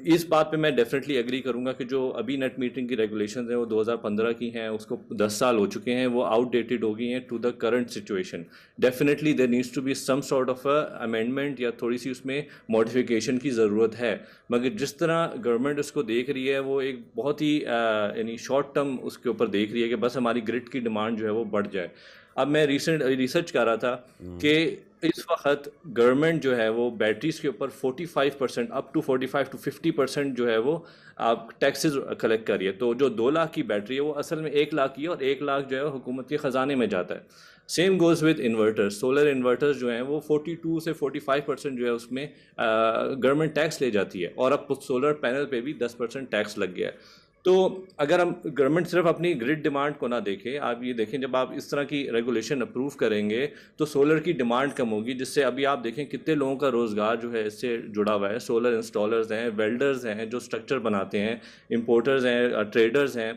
इस बात पे मैं डेफिनेटली एग्री करूंगा कि जो अभी नेट मीटरिंग की रेगुलेशंस हैं वो 2015 की हैं, उसको 10 साल हो चुके हैं, वो आउटडेटेड हो गई हैं to the current situation. Definitely there needs to be some sort of a amendment या थोड़ी सी उसमें मॉडिफिकेशन की ज़रूरत है। मगर जिस तरह गवर्नमेंट उसको देख रही है वो एक बहुत ही यानी शॉर्ट टर्म उसके ऊपर देख रही है कि बस हमारी ग्रिड की डिमांड जो है वो बढ़ जाए। अब मैं रिसेंट रिसर्च कर रहा था कि इस वक्त गवर्नमेंट जो है वो बैटरीज के ऊपर 45% अप टू 45 to 50% जो है वो आप टैक्सेस कलेक्ट कर रही है। तो जो 2 लाख की बैटरी है वो असल में 1 लाख की है और 1 लाख जो है हुकूमत के ख़जाने में जाता है। Same goes with inverters, solar inverters जो हैं वो 42 से 45% जो है उसमें गवर्नमेंट टैक्स ले जाती है और अब सोलर पैनल पे भी 10% टैक्स लग गया है। तो अगर हम गवर्नमेंट सिर्फ अपनी ग्रिड डिमांड को ना देखें, आप ये देखें जब आप इस तरह की रेगुलेशन अप्रूव करेंगे तो सोलर की डिमांड कम होगी, जिससे अभी आप देखें कितने लोगों का रोज़गार जो है इससे जुड़ा हुआ है। सोलर इंस्टॉलर्स हैं, वेल्डर्स हैं जो स्ट्रक्चर बनाते हैं, इंपोर्टर्स हैं, ट्रेडर्स हैं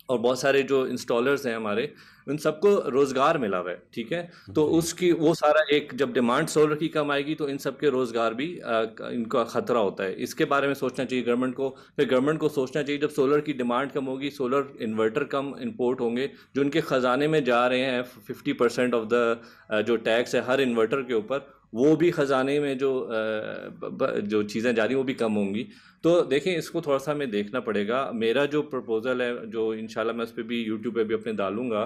और बहुत सारे जो इंस्टॉलर्स हैं हमारे, उन सबको रोज़गार मिला हुआ है। ठीक है, तो उसकी वो सारा एक जब डिमांड सोलर की कम आएगी तो इन सबके रोज़गार भी इनका ख़तरा होता है। इसके बारे में सोचना चाहिए गवर्नमेंट को। फिर गवर्नमेंट को सोचना चाहिए जब सोलर की डिमांड कम होगी, सोलर इन्वर्टर कम इंपोर्ट होंगे, जो उनके ख़जाने में जा रहे हैं 50% ऑफ द जो टैक्स है हर इन्वर्टर के ऊपर, वो भी ख़जाने में जो चीज़ें जा रही हैं वो भी कम होंगी। तो देखें इसको थोड़ा सा हमें देखना पड़ेगा। मेरा जो प्रपोज़ल है जो इंशाल्लाह मैं उस पर भी यूट्यूब पे भी अपने डालूँगा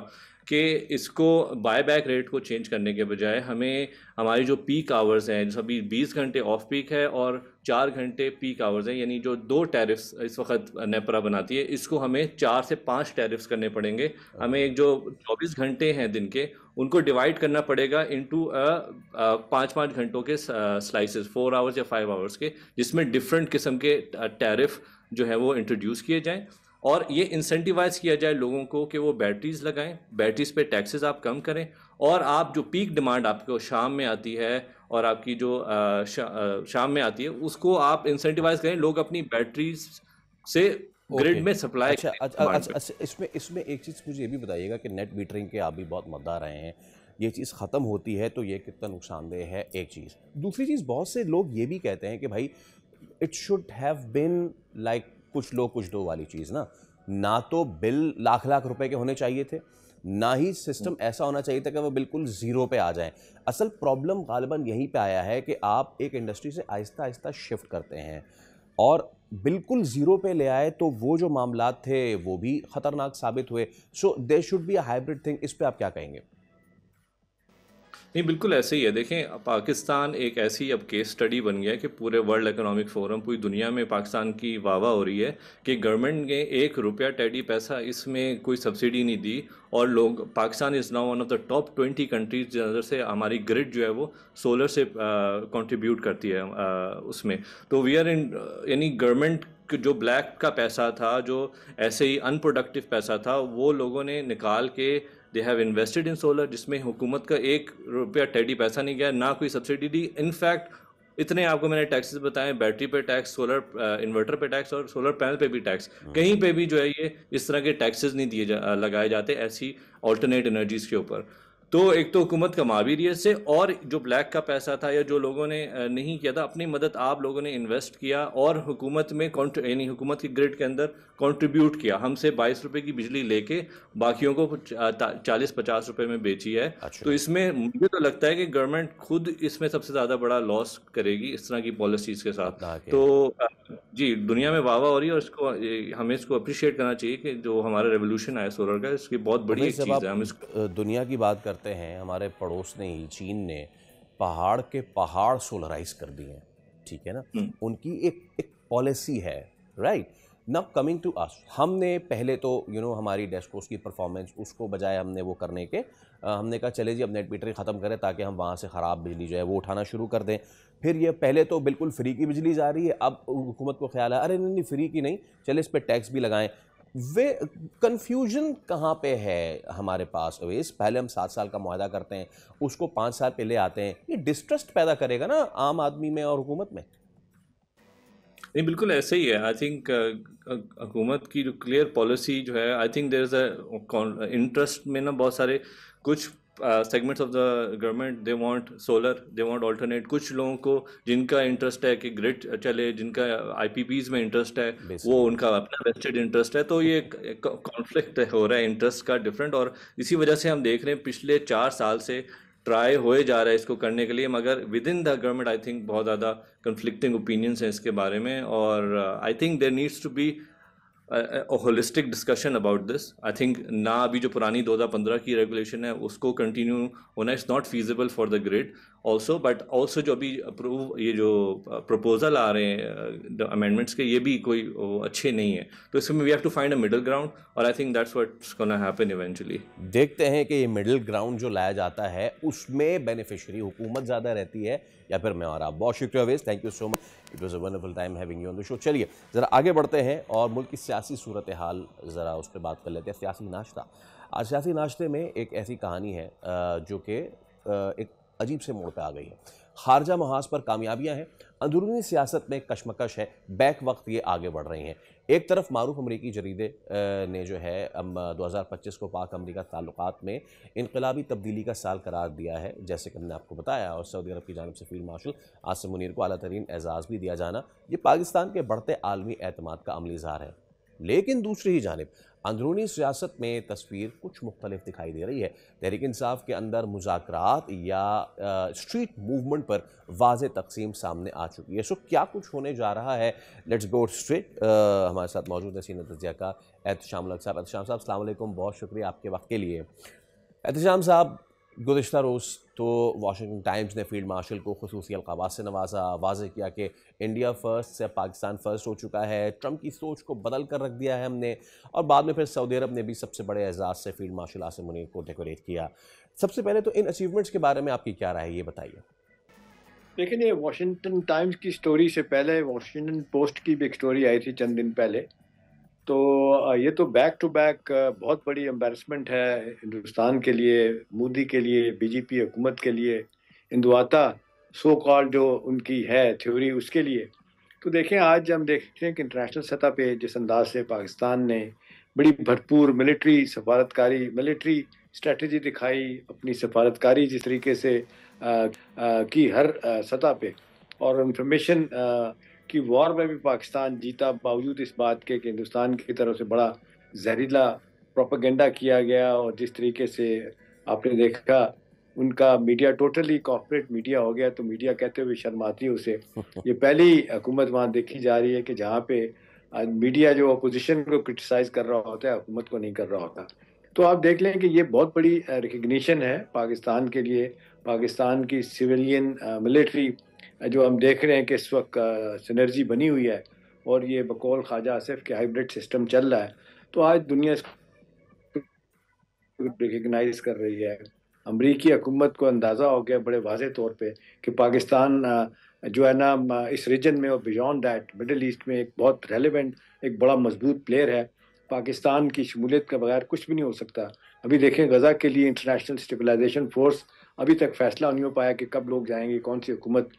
कि इसको बायबैक रेट को चेंज करने के बजाय हमें हमारी जो पीक आवर्स हैं, जैसे अभी 20 घंटे ऑफ पीक है और 4 घंटे पीक आवर्स हैं, यानी जो 2 टैरिफ्स इस वक्त नेपरा बनाती है, इसको हमें 4 से 5 टैरिफ्स करने पड़ेंगे। हमें एक जो 24 घंटे हैं दिन के उनको डिवाइड करना पड़ेगा इनटू 5-5 घंटों के स्लाइसेस, 4 आवर्स या 5 आवर्स के, जिसमें डिफरेंट किस्म के टैरिफ जो है वो इंट्रोड्यूस किए जाएँ और ये इंसेंटिवाइज किया जाए लोगों को कि वो बैटरीज लगाएं, बैटरीज पे टैक्सेस आप कम करें और आप जो पीक डिमांड आपको शाम में आती है और आपकी जो शाम में आती है उसको आप इंसेंटिवाइज करें, लोग अपनी बैटरीज से ग्रिड में सप्लाई अच्छा, अच्छा, इसमें एक चीज़ मुझे ये भी बताइएगा कि नेट मीटरिंग के आप भी बहुत मद्दा रहे हैं, ये चीज़ ख़त्म होती है तो ये कितना नुकसानदेह है, एक चीज़। दूसरी चीज़, बहुत से लोग ये भी कहते हैं कि भाई it should have been like कुछ लो कुछ दो वाली चीज़ ना तो बिल लाख लाख रुपए के होने चाहिए थे, ना ही सिस्टम ऐसा होना चाहिए था कि वो बिल्कुल ज़ीरो पे आ जाए। असल प्रॉब्लम गालिबन यहीं पे आया है कि आप एक इंडस्ट्री से आहिस्ता आहिस्ता शिफ्ट करते हैं और बिल्कुल ज़ीरो पे ले आए तो वो जो मामलात थे वो भी ख़तरनाक साबित हुए। So there should be a hybrid thing. इस पे आप क्या कहेंगे? नहीं, बिल्कुल ऐसे ही है। देखें, पाकिस्तान एक ऐसी अब केस स्टडी बन गया है कि पूरे वर्ल्ड इकोनॉमिक फोरम, पूरी दुनिया में पाकिस्तान की वाह हो रही है कि गवर्नमेंट ने 1 रुपया टेडी पैसा इसमें कोई सब्सिडी नहीं दी और लोग, Pakistan is now one of the top 20 countries जिधर से हमारी ग्रिड जो है वो सोलर से कंट्रीब्यूट करती है उसमें। तो वी आर इन, यानी गवर्नमेंट जो ब्लैक का पैसा था, जो ऐसे ही अनप्रोडक्टिव पैसा था, वो लोगों ने निकाल के they have invested in solar, जिसमें हुकूमत का 1 रुपया टेडी पैसा नहीं गया, ना कोई सब्सिडी दी। इनफैक्ट इतने आपको मैंने टैक्सेस बताए, बैटरी पे टैक्स, सोलर इन्वर्टर पे टैक्स और सोलर पैनल पे भी टैक्स, कहीं पे भी जो है ये इस तरह के टैक्सेस नहीं लगाए जाते ऐसी ऑल्टरनेट एनर्जीज़ के ऊपर। तो एक तो हुकूमत कमा भी रही है इससे, और जो ब्लैक का पैसा था या जो लोगों ने नहीं किया था, अपनी मदद आप लोगों ने इन्वेस्ट किया और हुकूमत में यानी हुकूमत की ग्रिड के अंदर कंट्रीब्यूट किया। हमसे 22 रुपए की बिजली लेके बाकियों को 40-50 रुपए में बेची है। अच्छा। तो इसमें मुझे तो लगता है कि गवर्नमेंट खुद इसमें सबसे ज़्यादा बड़ा लॉस करेगी इस तरह की पॉलिसीज़ के साथ। तो जी, दुनिया में वाह हो रही है और इसको हमें इसको अप्रिशिएट करना चाहिए कि जो हमारा रेवोल्यूशन आया सोलर का, इसकी बहुत बड़ी एक चीज़ है। हम इसको दुनिया की बात करते हैं, हमारे पड़ोस ने ही, चीन ने पहाड़ के पहाड़ सोलराइज कर दिए हैं, ठीक है ना। उनकी एक पॉलिसी है, right. Now coming to us, हमने पहले तो हमारी डेस्कोस की परफॉर्मेंस, उसको बजाय हमने वो करने के हमने कहा चले जी अब नेट मीटरिंग ख़त्म करें ताकि हम वहाँ से ख़राब बिजली जो है वो उठाना शुरू कर दें। फिर ये पहले तो बिल्कुल फ्री की बिजली जा रही है, अब हुकूमत को ख्याल है अरे नहीं फ्री की नहीं, चले इस पर टैक्स भी लगाएं। वे कन्फ्यूजन कहाँ पे है हमारे पास अवेश? पहले हम 7 साल का मुआहदा करते हैं, उसको 5 साल पहले आते हैं, ये डिस्ट्रस्ट पैदा करेगा ना आम आदमी में और हुकूमत में। नहीं, बिल्कुल ऐसे ही है। आई थिंक हुकूमत की जो क्लियर पॉलिसी जो है, I think there is a interest में ना बहुत सारे कुछ segments of the government they want solar, they want alternate. कुछ लोगों को जिनका इंटरेस्ट है कि ग्रिड चले, जिनका आईपीपीज में इंटरेस्ट है, वो उनका अपना वेस्टेड इंटरेस्ट है। तो ये कॉन्फ्लिक्ट हो रहा है इंटरेस्ट का डिफरेंट, और इसी वजह से हम देख रहे हैं पिछले 4 साल से ट्राई होए जा रहा है इसको करने के लिए, मगर with in the government I think बहुत ज़्यादा कन्फ्लिक्टिंग ओपिनियंस हैं इसके बारे में। और I think there needs to be a holistic discussion about this. I think ना अभी जो पुरानी 2015 की रेगुलेशन है उसको कंटिन्यू होना, it's not feasible for the grid also, but also जो अभी अप्रूव ये जो प्रपोजल आ रहे हैं अमेंडमेंट्स के, ये भी कोई अच्छे नहीं है। तो इसमें we have to find a middle ground, और I think that's what's gonna happen eventually. देखते हैं कि ये मिडिल ग्राउंड जो लाया जाता है उसमें बेनिफिशियरी हुकूमत ज़्यादा रहती है या फिर मैं और आप। बहुत शुक्रिया Avesh, thank you so much, it was a wonderful time having you on the show. चलिए ज़रा आगे बढ़ते हैं और मुल्क की सियासी सूरत हाल ज़रा उस पर बात कर लेते हैं। सियासी नाश्ता, आज सियासी नाश्ते में एक ऐसी कहानी है जो कि एक अजीब से मोड़ पे आ गई है। खारजा महाज पर कामयाबियां हैं, अंदरूनी सियासत में कशमकश है, बैक वक्त ये आगे बढ़ रही हैं। एक तरफ मारूफ अमरीकी जरीदे ने जो है 2025 को पाक अमरीका ताल्लुकात में इनकलाबी तब्दीली का साल करार दिया है, जैसे कि हमने आपको बताया, और सऊदी अरब की जानिब से फील्ड मार्शल आसिम मुनीर को आला तरीन एजाज़ भी दिया जाना, ये पाकिस्तान के बढ़ते आलमी एतमाद का अमली इज़हार है। लेकिन दूसरी ही जानिब अंदरूनी सियासत में तस्वीर कुछ मुख्तलिफ दिखाई दे रही है। तहरीक इंसाफ के अंदर मुज़ाकरात या स्ट्रीट मूवमेंट पर वाज़े तकसीम सामने आ चुकी है। सो क्या कुछ होने जा रहा है, लेट्स गो स्ट्रेट। हमारे साथ मौजूद है सीनियर तजिया का एहतशाम लक साहब। एहतशाम साहब अस्सलाम वालेकुम, बहुत शुक्रिया आपके वक्त के लिए। एहतशाम साहब, गुज़िश्ता रोज़ तो वाशिंगटन टाइम्स ने फील्ड मार्शल को खुसूसी अलक़ाबात से नवाजा, वाज़े किया कि इंडिया फ़र्स्ट से पाकिस्तान फ़र्स्ट हो चुका है, ट्रंप की सोच को बदल कर रख दिया है हमने, और बाद में फिर सऊदी अरब ने भी सबसे बड़े एजाज़ से फील्ड मार्शल आसिम मुनीर को डेकोरेट किया। सबसे पहले तो इन अचीवमेंट्स के बारे में आपकी क्या राय है, ये बताइए। लेकिन ये वाशिंगटन टाइम्स की स्टोरी से पहले वाशिंगटन पोस्ट की भी एक स्टोरी आई थी चंद दिन पहले, तो ये तो बैक टू बैक बहुत बड़ी एम्बैरसमेंट है हिंदुस्तान के लिए, मोदी के लिए, बीजेपी हुकूमत के लिए, हिंदुआता सो कॉल्ड जो उनकी है थ्योरी उसके लिए। तो देखें, आज हम देखते हैं कि इंटरनेशनल सतह पे जिस अंदाज से पाकिस्तान ने बड़ी भरपूर मिलिट्री सफारतकारी, मिलिट्री स्ट्रेटजी दिखाई, अपनी सफारतकारी जिस तरीके से की हर सतह पे, और इंफॉर्मेशन कि वॉर में भी पाकिस्तान जीता, बावजूद इस बात के कि हिंदुस्तान की तरफ से बड़ा जहरीला प्रोपेगेंडा किया गया, और जिस तरीके से आपने देखा उनका मीडिया टोटली कॉर्पोरेट मीडिया हो गया, तो मीडिया कहते हुए शर्म आती है उसे। ये पहली हुकूमत वहाँ देखी जा रही है कि जहाँ पे मीडिया जो अपोजिशन को क्रिटिसाइज कर रहा होता है, हुकूमत को नहीं कर रहा होता। तो आप देख लें कि ये बहुत बड़ी रिकग्निशन है पाकिस्तान के लिए, पाकिस्तान की सिविलियन मिलिट्री जो हम देख रहे हैं कि इस वक्त सिनर्जी बनी हुई है, और ये बकौल ख्वाजा आसिफ के हाइब्रिड सिस्टम चल रहा है। तो आज दुनिया इसको रिकग्नाइज कर रही है। अमरीकी हुकूमत को अंदाज़ा हो गया बड़े वाज़े तौर पे कि पाकिस्तान जो है ना इस रीजन में और बियॉन्ड दैट मिडिल ईस्ट में एक बहुत रेलेवेंट, एक बड़ा मजबूत प्लेयर है। पाकिस्तान की शमूलियत के बगैर कुछ भी नहीं हो सकता। अभी देखें, गज़ा के लिए इंटरनेशनल स्टेबलाइजेशन फोर्स अभी तक फैसला नहीं हो पाया कि कब लोग जाएंगे, कौन सी हुकूमत,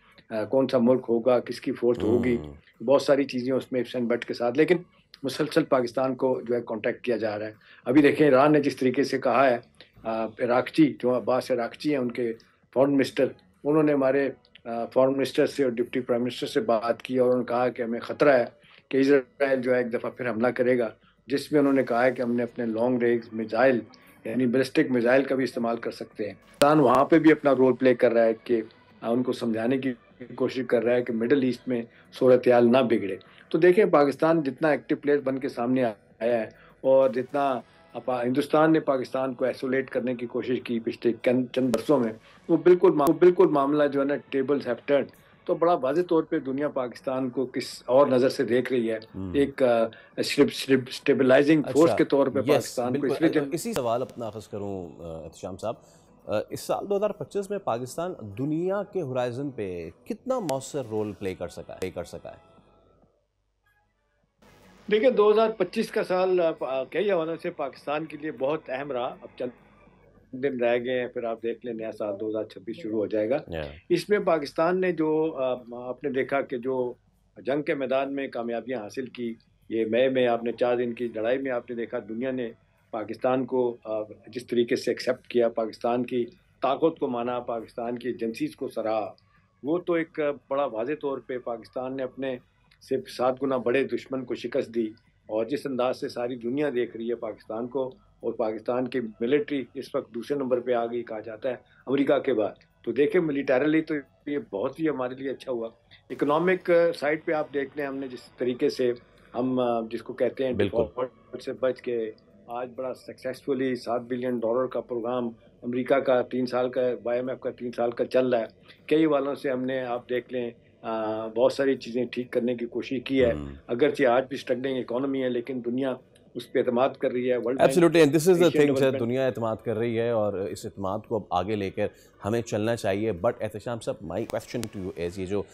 कौन सा मुल्क होगा, किसकी फोर्स होगी, बहुत सारी चीज़ें उसमें इफ्सन बट के साथ, लेकिन मुसलसल पाकिस्तान को जो है कॉन्टैक्ट किया जा रहा है। अभी देखें, ईरान ने जिस तरीके से कहा है, इराक़ची जो अब्बास इराक़ची हैं उनके फॉरेन मिनिस्टर, उन्होंने हमारे फॉरेन मिनिस्टर से और डिप्टी प्राइम मिनिस्टर से बात की, और उन्होंने कहा कि हमें ख़तरा है कि इजराइल जो है एक दफ़ा फिर हमला करेगा, जिसमें उन्होंने कहा है कि हमने अपने लॉन्ग रेंज मिसाइल यानी बैलिस्टिक मिसाइल का भी इस्तेमाल कर सकते हैं। पाकिस्तान वहाँ पे भी अपना रोल प्ले कर रहा है कि उनको समझाने की कोशिश कर रहा है कि मिडिल ईस्ट में सूरत हाल ना बिगड़े। तो देखें, पाकिस्तान जितना एक्टिव प्लेयर बन के सामने आया है, और जितना हिंदुस्तान ने पाकिस्तान को आइसोलेट करने की कोशिश की पिछले चंद बरसों में, वो बिल्कुल मामला जो है ना टेबल्स हैव टर्न्ड। तो बड़ा वाज़े तौर पे दुनिया पाकिस्तान को किस और नज़र से देख रही है, एक स्टेबलाइजिंग फोर्स के तौर पे पाकिस्तान को। इसलिए इसी सवाल अपना अखज़ करूँ एहतशाम साहब, इस साल 2025 में पाकिस्तान दुनिया के होराइजन पे कितना मौसर रोल प्ले कर सका है? देखिए, 2025 का साल कई हवालों से पाकिस्तान के लिए बहुत अहम रहा। अब चंद दिन रह गए हैं, फिर आप देख लें नया साल 2026 शुरू हो जाएगा। इसमें पाकिस्तान ने जो आपने देखा कि जो जंग के मैदान में कामयाबियां हासिल की, ये मई में आपने 4 दिन की लड़ाई में आपने देखा दुनिया ने पाकिस्तान को जिस तरीके से एक्सेप्ट किया, पाकिस्तान की ताकत को माना, पाकिस्तान की एजेंसीज को सराहा, वो तो एक बड़ा वाज़े तौर पे पाकिस्तान ने अपने से 7 गुना बड़े दुश्मन को शिकस्त दी। और जिस अंदाज से सारी दुनिया देख रही है पाकिस्तान को, और पाकिस्तान की मिलिट्री इस वक्त दूसरे नंबर पे आ गई कहा जाता है अमेरिका के बाद, तो देखें मिलिटरली तो ये बहुत ही हमारे लिए अच्छा हुआ। इकोनॉमिक साइड पे आप देख लें, हमने जिस तरीके से हम जिसको कहते हैं डिफॉल्ट से बच के आज बड़ा सक्सेसफुली $7 बिलियन का प्रोग्राम अमेरिका का 3 साल का, IMF का 3 साल का चल रहा है। कई वालों से हमने आप देख लें बहुत सारी चीज़ें ठीक करने की कोशिश की है, अगरचे आज भी स्ट्रगलिंग इकोनॉमी है, लेकिन दुनिया उस पर एतमाद कर रही है। Absolutely, and this is the thing sir, दुनिया एतमाद कर रही है और इस एतमाद को अब आगे लेकर हमें चलना चाहिए। बट एहतशाम साहब, my question to you is, ये जो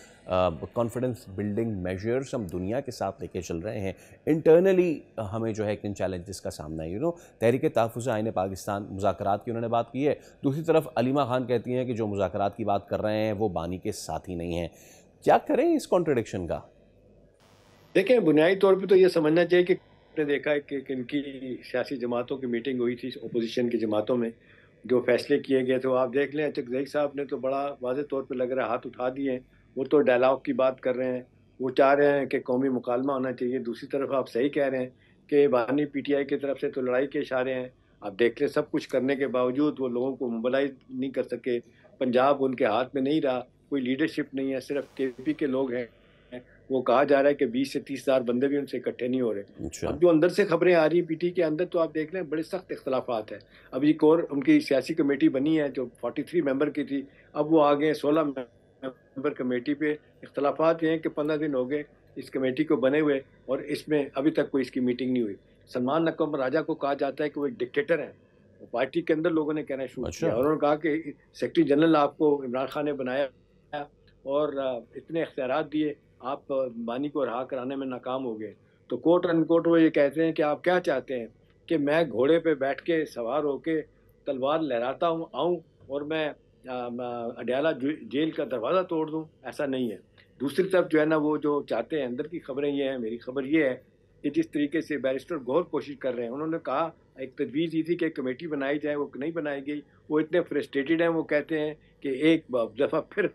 कॉन्फिडेंस बिल्डिंग मेजर्स हम दुनिया के साथ लेके चल रहे हैं, इंटरनली हमें जो है किन चैलेंजेस का सामना है? तहरीक तहफ़्फ़ुज़ आईन पाकिस्तान मुज़ाकरात की उन्होंने बात की है, दूसरी तरफ अलीमा खान कहती हैं कि जो मुज़ाकरात की बात कर रहे हैं वो बानी के साथ ही नहीं है। क्या करें इस कॉन्ट्रडिक्शन का? देखें, बुनियादी तौर पे तो ये समझना चाहिए कि आपने देखा है कि इनकी सियासी जमातों की मीटिंग हुई थी, अपोजिशन की जमातों में जो फैसले किए गए, तो आप देख लें चकज़ई साहब ने तो बड़ा वाज़े तौर पे लग रहा है हाथ उठा दिए हैं। वो तो डायलॉग की बात कर रहे हैं, वो चाह रहे हैं कि कौमी मुकालमा होना चाहिए। दूसरी तरफ आप सही कह रहे हैं कि बानी PTI की तरफ से तो लड़ाई के इशारे हैं। आप देख लें, सब कुछ करने के बावजूद वो लोगों को मोबिलाइज नहीं कर सके। पंजाब उनके हाथ में नहीं रहा, कोई लीडरशिप नहीं है, सिर्फ KP के लोग हैं। वो कहा जा रहा है कि 20 से 30 हज़ार बंदे भी उनसे इकट्ठे नहीं हो रहे। अब जो अंदर से खबरें आ रही हैं PT के अंदर, तो आप देख लें बड़े सख्त इख्तलाफात है। अब एक और उनकी सियासी कमेटी बनी है जो 43 मेंबर की थी, अब वो आ गए 16 मेंबर कमेटी पे। इख्तलाफात ये हैं कि 15 दिन हो गए इस कमेटी को बने हुए और इसमें अभी तक कोई इसकी मीटिंग नहीं हुई। सलमान नक़वी राजा को कहा जाता है कि वो एक डिक्टेटर हैं। पार्टी के अंदर लोगों ने कहना शुरू किया और उन्होंने कहा कि सेक्रेटरी जनरल आपको इमरान खान ने बनाया और इतने इख्तियारात दिए, आप बानी को रहा कराने में नाकाम हो गए। तो कोट अनकोट वो ये कहते हैं कि आप क्या चाहते हैं कि मैं घोड़े पे बैठ के सवार होके तलवार लहराता आऊँ और मैं अडयाला जेल का दरवाज़ा तोड़ दूँ? ऐसा नहीं है। दूसरी तरफ जो है ना, वो जो चाहते हैं, अंदर की खबरें ये हैं, मेरी खबर ये है कि जिस तरीके से बैरिस्टर गौर कोशिश कर रहे हैं, उन्होंने कहा एक तजवीज़ ये थी कि कमेटी बनाई जाए, वो नहीं बनाई गई। वो इतने फ्रस्ट्रेटेड हैं, वो कहते हैं कि एक दफ़ा फिर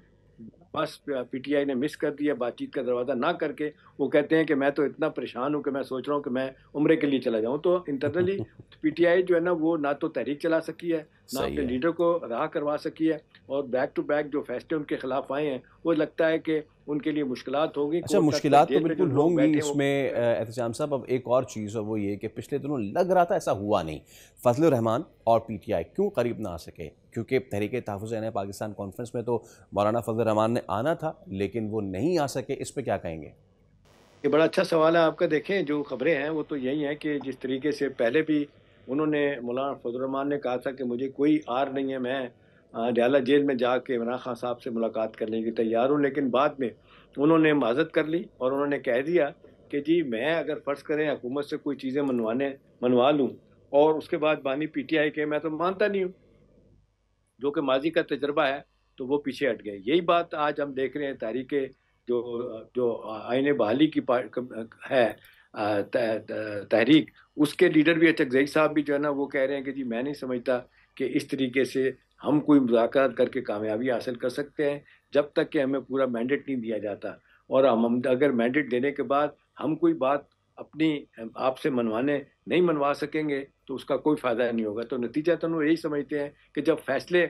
बस PTI ने मिस कर दिया, बातचीत का दरवाज़ा ना करके। वो कहते हैं कि मैं तो इतना परेशान हूँ कि मैं सोच रहा हूँ कि मैं उम्रे के लिए चला जाऊँ। तो इंटरनली PTI जो है ना, वो ना तो तहरीक चला सकी है, ना अपने लीडर को रहा करवा सकी है, और बैक टू बैक जो फैसले उनके खिलाफ आए हैं, वो लगता है कि उनके लिए मुश्किलात होगी। अच्छा, मुश्किलात तो बिल्कुल होंगी इसमें एहतशाम साहब। अब एक और चीज़, और वो ये कि पिछले दिनों लग रहा था ऐसा हुआ नहीं, फजलुर रहमान और PTI क्यों करीब ना आ सके? क्योंकि तहरीक तहफ़्फ़ुज़ आईन पाकिस्तान कॉन्फ्रेंस में तो मौलाना फजलुर रहमान ने आना था, लेकिन वो नहीं आ सके। इस पर क्या कहेंगे? ये बड़ा अच्छा सवाल है आपका। देखें, जो खबरें हैं वो तो यही हैं कि जिस तरीके से पहले भी उन्होंने, मौलाना फजलुर रहमान ने कहा था कि मुझे कोई आर नहीं है, मैं अडयाला जेल में जाके इमरान खान साहब से मुलाकात करने की तैयार हूँ। लेकिन बाद में उन्होंने माजत कर ली और उन्होंने कह दिया कि जी मैं अगर फ़र्ज़ करें हुकूमत से कोई चीज़ें मनवा लूँ और उसके बाद बानी PTI के, मैं तो मानता नहीं हूँ, जो कि माजी का तजर्बा है, तो वो पीछे हट गए। यही बात आज हम देख रहे हैं तहरीक जो आईने बहाली की है तहरीक, उसके लीडर भी चकज़ई साहब भी जो है ना, वो कह रहे हैं कि जी मैं नहीं समझता कि इस तरीके से हम कोई मुज़ाकरात करके कामयाबी हासिल कर सकते हैं जब तक कि हमें पूरा मैंडेट नहीं दिया जाता। और हम अगर मैंडेट देने के बाद हम कोई बात अपनी आपसे नहीं मनवा सकेंगे तो उसका कोई फ़ायदा नहीं होगा। तो नतीजा तो यही समझते हैं कि जब फैसले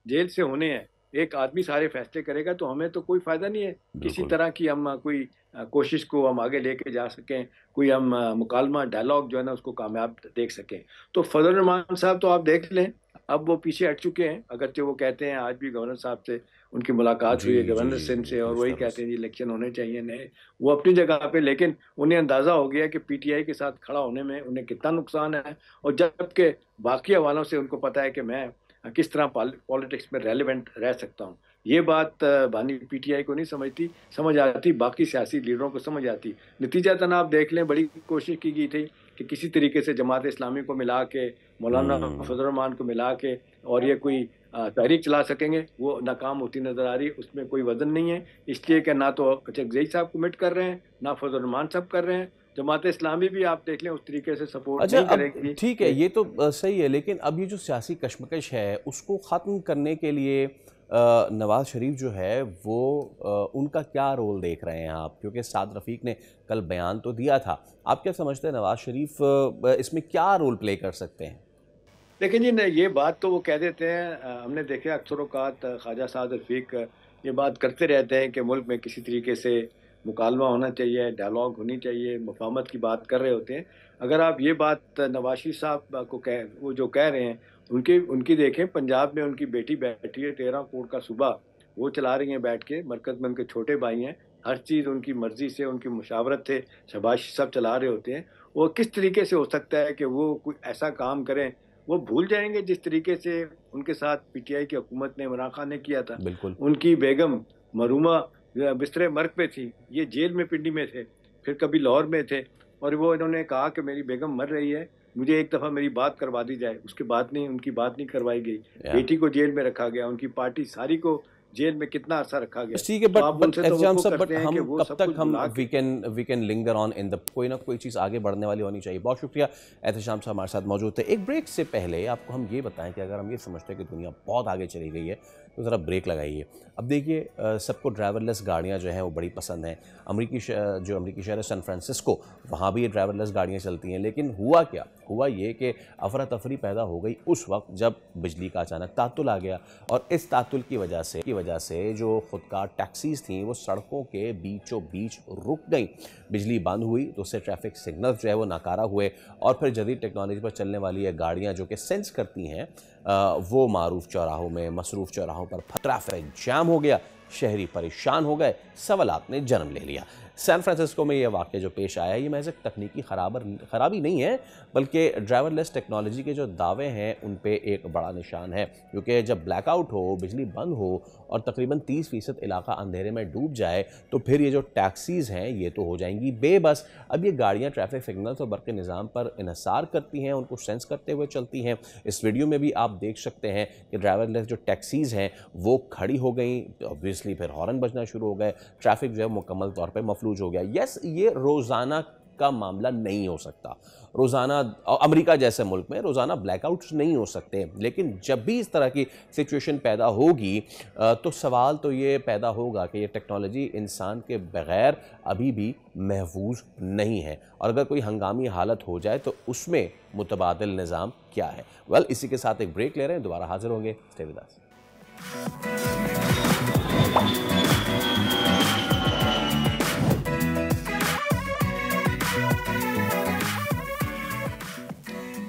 जेल से होने हैं, एक आदमी सारे फैसले करेगा, तो हमें तो कोई फ़ायदा नहीं है किसी तरह की हम कोई कोशिश को हम आगे लेके जा सकें, कोई हम मुकालमा डायलॉग जो है ना उसको कामयाब देख सकें। तो फजलुर रहमान साहब तो आप देख लें, अब वो पीछे हट चुके हैं। अगरचे वो कहते हैं, आज भी गवर्नर साहब से उनकी मुलाकात हुई है, गवर्नर सिंध से, और वही कहते हैं जी इलेक्शन होने चाहिए नए, वो अपनी जगह पे। लेकिन उन्हें अंदाज़ा हो गया कि PTI के साथ खड़ा होने में उन्हें कितना नुकसान है, और जबकि बाकी हवालों से उनको पता है कि मैं किस तरह पॉलिटिक्स में रेलिवेंट रह सकता हूँ। ये बात बानी PTI को नहीं समझ आती, बाकी सियासी लीडरों को समझ आती। नतीजतन आप देख लें, बड़ी कोशिश की गई थी कि किसी तरीके से जमात इस्लामी को मिला के, मौलाना फजलुर रहमान को मिला के और ये कोई तहरीक चला सकेंगे, वो नाकाम होती नज़र आ रही। उसमें कोई वजन नहीं है, इसलिए कि ना तो चकज़ई साहब कमिट कर रहे हैं, ना फजलुर रहमान साहब कर रहे हैं, जमात इस्लामी भी आप देख लें उस तरीके से सपोर्ट अच्छा, नहीं अब करेगी ठीक है, ये तो सही है, लेकिन अब ये जो सियासी कशमकश है उसको ख़त्म करने के लिए नवाज़ शरीफ जो है वो उनका क्या रोल देख रहे हैं आप? क्योंकि साद रफ़ीक ने कल बयान तो दिया था। आप क्या समझते हैं नवाज़ शरीफ इसमें क्या रोल प्ले कर सकते हैं? लेकिन ये बात तो वो कह देते हैं, हमने देखे अक्सर औक़ात ख्वाजा साद रफ़ीक ये बात करते रहते हैं कि मुल्क में किसी तरीके से मुकालमा होना चाहिए, डायलॉग होनी चाहिए, मुफ़ाहमत की बात कर रहे होते हैं। अगर आप ये बात नवाज़ शरीफ साहब को वो जो कह रहे हैं, उनकी देखें, पंजाब में उनकी बेटी बैठी है 13 करोड़ का सूबा, वो चला रही हैं बैठ के, मरकज़ में उनके छोटे भाई हैं, हर चीज़ उनकी मर्ज़ी से, उनकी मुशावरत से शहबाज साहब चला रहे होते हैं। वो किस तरीके से हो सकता है कि वो कोई ऐसा काम करें, वो भूल जाएँगे जिस तरीके से उनके साथ पीटीआई की हुकूमत ने, इमरान खान ने किया था। बिल्कुल। उनकी बेगम मरूमा बिस्तरे मर्ग पे थी, ये जेल में पिंडी में थे, फिर कभी लाहौर में थे, और वो इन्होंने कहा कि मेरी बेगम मर रही है, मुझे एक दफ़ा मेरी बात करवा दी जाए। उसके बाद नहीं, उनकी बात नहीं करवाई गई। बेटी को जेल में रखा गया, उनकी पार्टी सारी को जेल में कितना अरसा रखा गया। ठीक है, तो आप बट उनसे एहतजाम तवक्को साहब, बट करते हैं कि हम वो कब सब तक कुछ हम भुला के we can linger on in the कोई ना कोई चीज़ आगे बढ़ने वाली होनी चाहिए। बहुत शुक्रिया, एहतजाम साहब हमारे साथ मौजूद थे। एक ब्रेक से पहले आपको हम ये बताएं कि अगर हम ये समझते हैं कि दुनिया बहुत आगे चली गई है तो ज़रा ब्रेक लगाइए। अब देखिए, सबको ड्राइवरलेस गाड़ियाँ जो हैं वो बड़ी पसंद हैं। अमरीकी शहर है सैन फ्रांसिस्को, वहाँ भी ये ड्राइवरलेस गाड़ियाँ चलती हैं। लेकिन हुआ क्या? हुआ ये कि अफरा तफरी पैदा हो गई उस वक्त जब बिजली का अचानक तातुल आ गया, और इस तातुल की वजह से जो खुदकार टैक्सीज़ थी वो सड़कों के बीचों बीच रुक गई। बिजली बंद हुई तो उससे ट्रैफिक सिग्नल्स जो है वो नाकारा हुए, और फिर जदीद टेक्नोलॉजी पर चलने वाली ये गाड़ियाँ जो कि सेंस करती हैं वो मारूफ चौराहों में, मसरूफ़ चौराहों पर ट्रैफिक जाम हो गया, शहरी परेशान हो गए, सवालात ने जन्म ले लिया। सैन फ्रांसिस्को में ये वाक़या जो पेश आया, ये महज़ एक तकनीकी ख़राबी नहीं है, बल्कि ड्राइवरलेस टेक्नोलॉजी के जो दावे हैं उन पे एक बड़ा निशान है। क्योंकि जब ब्लैकआउट हो, बिजली बंद हो और तकरीबन 30% इलाका अंधेरे में डूब जाए, तो फिर ये जो टैक्सीज़ हैं ये तो हो जाएंगी बेबस। अब ये गाड़ियाँ ट्रैफिक सिग्नल्स और बरक़ी निज़ाम पर इन्हिसार करती हैं, उनको सेंस करते हुए चलती हैं। इस वीडियो में भी आप देख सकते हैं कि ड्राइवरलेस जो टैक्सीज़ हैं वो खड़ी हो गई, ऑब्वियसली फिर हॉर्न बजना शुरू हो गए, ट्रैफिक जो है मुकम्मल तौर पर मफलूज हो गया। यस, ये रोज़ाना का मामला नहीं हो सकता। रोज़ाना अमेरिका जैसे मुल्क में रोज़ाना ब्लैकआउट्स नहीं हो सकते, लेकिन जब भी इस तरह की सिचुएशन पैदा होगी तो सवाल तो ये पैदा होगा कि ये टेक्नोलॉजी इंसान के बग़ैर अभी भी महफूज नहीं है, और अगर कोई हंगामी हालत हो जाए तो उसमें मुतबादिल निज़ाम क्या है। वेल, इसी के साथ एक ब्रेक ले रहे हैं, दोबारा हाजिर होंगे। Stay with us.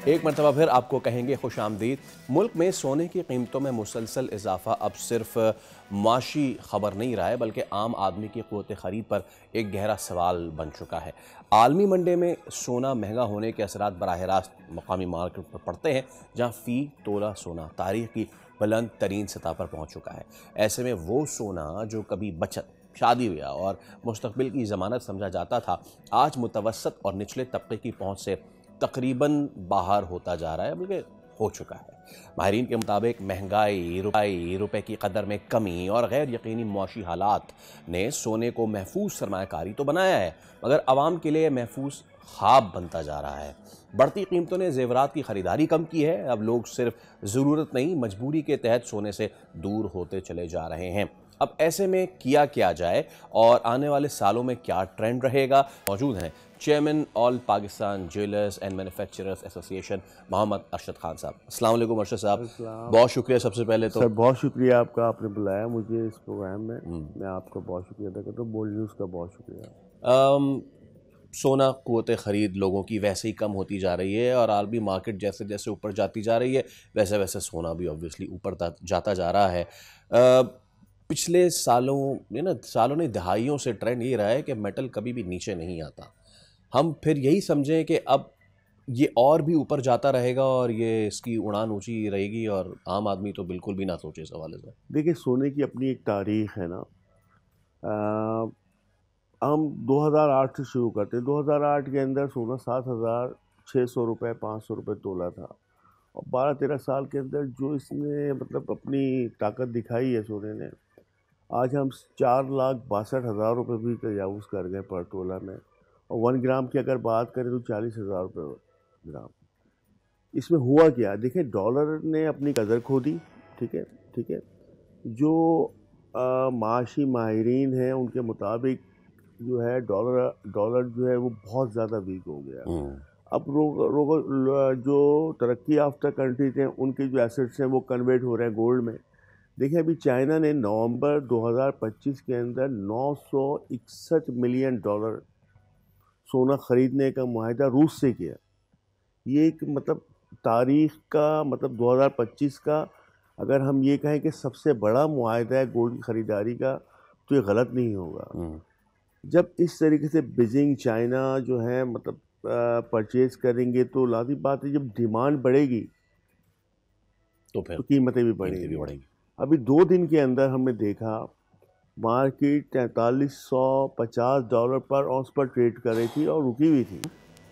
एक मरतबा फिर आपको कहेंगे खुशामदीद। मुल्क में सोने की कीमतों में मुसलसल इजाफा अब सिर्फ माशी खबर नहीं रहा है, बल्कि आम आदमी की क़ुव्वत ख़रीद पर एक गहरा सवाल बन चुका है। आलमी मंडी में सोना महंगा होने के असरात बराह रास्त मकामी मार्केट पर पड़ते हैं, जहाँ फ़ी तोला सोना तारीख़ की बुलंद तरीन सतह पर पहुँच चुका है। ऐसे में वो सोना जो कभी बचत, शादी ब्याह और मुस्तक़बिल की ज़मानत समझा जाता था, आज मुतवसत और निचले तबके की पहुँच से तकरीबन बाहर होता जा रहा है, बल्कि हो चुका है। माहिरीन के मुताबिक महंगाई, रुपए की कदर में कमी और गैर यकीनी मुआशी हालात ने सोने को महफूज सरमायाकारी तो बनाया है, मगर आवाम के लिए महफूज ख्वाब बनता जा रहा है। बढ़ती कीमतों ने जेवरात की ख़रीदारी कम की है। अब लोग सिर्फ ज़रूरत नहीं, मजबूरी के तहत सोने से दूर होते चले जा रहे हैं। अब ऐसे में किया जाए और आने वाले सालों में क्या ट्रेंड रहेगा? मौजूद हैं chairman all Pakistan jewellers and manufacturers association Mohammad Arshad Khan साहब। अस्सलाम वालेकुम अरशद साहब, बहुत शुक्रिया। सबसे पहले तो सर बहुत शुक्रिया आपका, आपने बुलाया मुझे इस प्रोग्राम में। मैं आपका बहुत शुक्रिया अदा करता हूँ, बोल्ड न्यूज़ का बहुत शुक्रिया। सोना क़ुव्वत ख़रीद लोगों की वैसे ही कम होती जा रही है, और आलमी मार्केट जैसे जैसे ऊपर जाती जा रही है वैसे वैसे सोना भी ऑब्वियसली ऊपर जाता जा रहा है। पिछले सालों ने दहाइयों से ट्रेंड ये रहा है कि मेटल कभी भी नीचे नहीं आता। हम फिर यही समझें कि अब ये और भी ऊपर जाता रहेगा और ये इसकी उड़ान ऊंची रहेगी, और आम आदमी तो बिल्कुल भी ना सोचे इस हवाले से। देखिए, सोने की अपनी एक तारीख़ है ना। हम 2008 से शुरू करते हैं। 2008 के अंदर सोना 7,600 रुपये, 500 रुपये तोला था, और 12-13 साल के अंदर जो इसने मतलब अपनी ताकत दिखाई है सोने ने, आज हम 4,62,000 रुपये भी तजावुज़ कर गए पर तोला में। और 1 ग्राम की अगर बात करें तो 40,000 रुपये ग्राम। इसमें हुआ क्या, देखिए डॉलर ने अपनी कदर खो दी, ठीक है, ठीक है। जो माशी माहिरीन हैं उनके मुताबिक जो है डॉलर जो है वो बहुत ज़्यादा वीक हो गया। अब जो तरक्की याफ्ता कंट्रीज हैं उनके जो एसेट्स हैं वो कन्वर्ट हो रहे हैं गोल्ड में। देखिए अभी चाइना ने नवंबर 2025 के अंदर 961 मिलियन डॉलर सोना ख़रीदने का मुआहदा रूस से किया। ये एक मतलब तारीख़ का मतलब 2025 का अगर हम ये कहें कि सबसे बड़ा मुआहदा है गोल्ड की ख़रीदारी का तो ये गलत नहीं होगा। जब इस तरीके से बीजिंग चाइना जो है मतलब परचेज़ करेंगे तो लाज़िम बात है जब डिमांड बढ़ेगी तो फिर कीमतें भी बढ़ेंगी। अभी 2 दिन के अंदर हमने देखा मार्केट 4350 डॉलर पर औंस पर ट्रेड कर रही थी और रुकी हुई थी।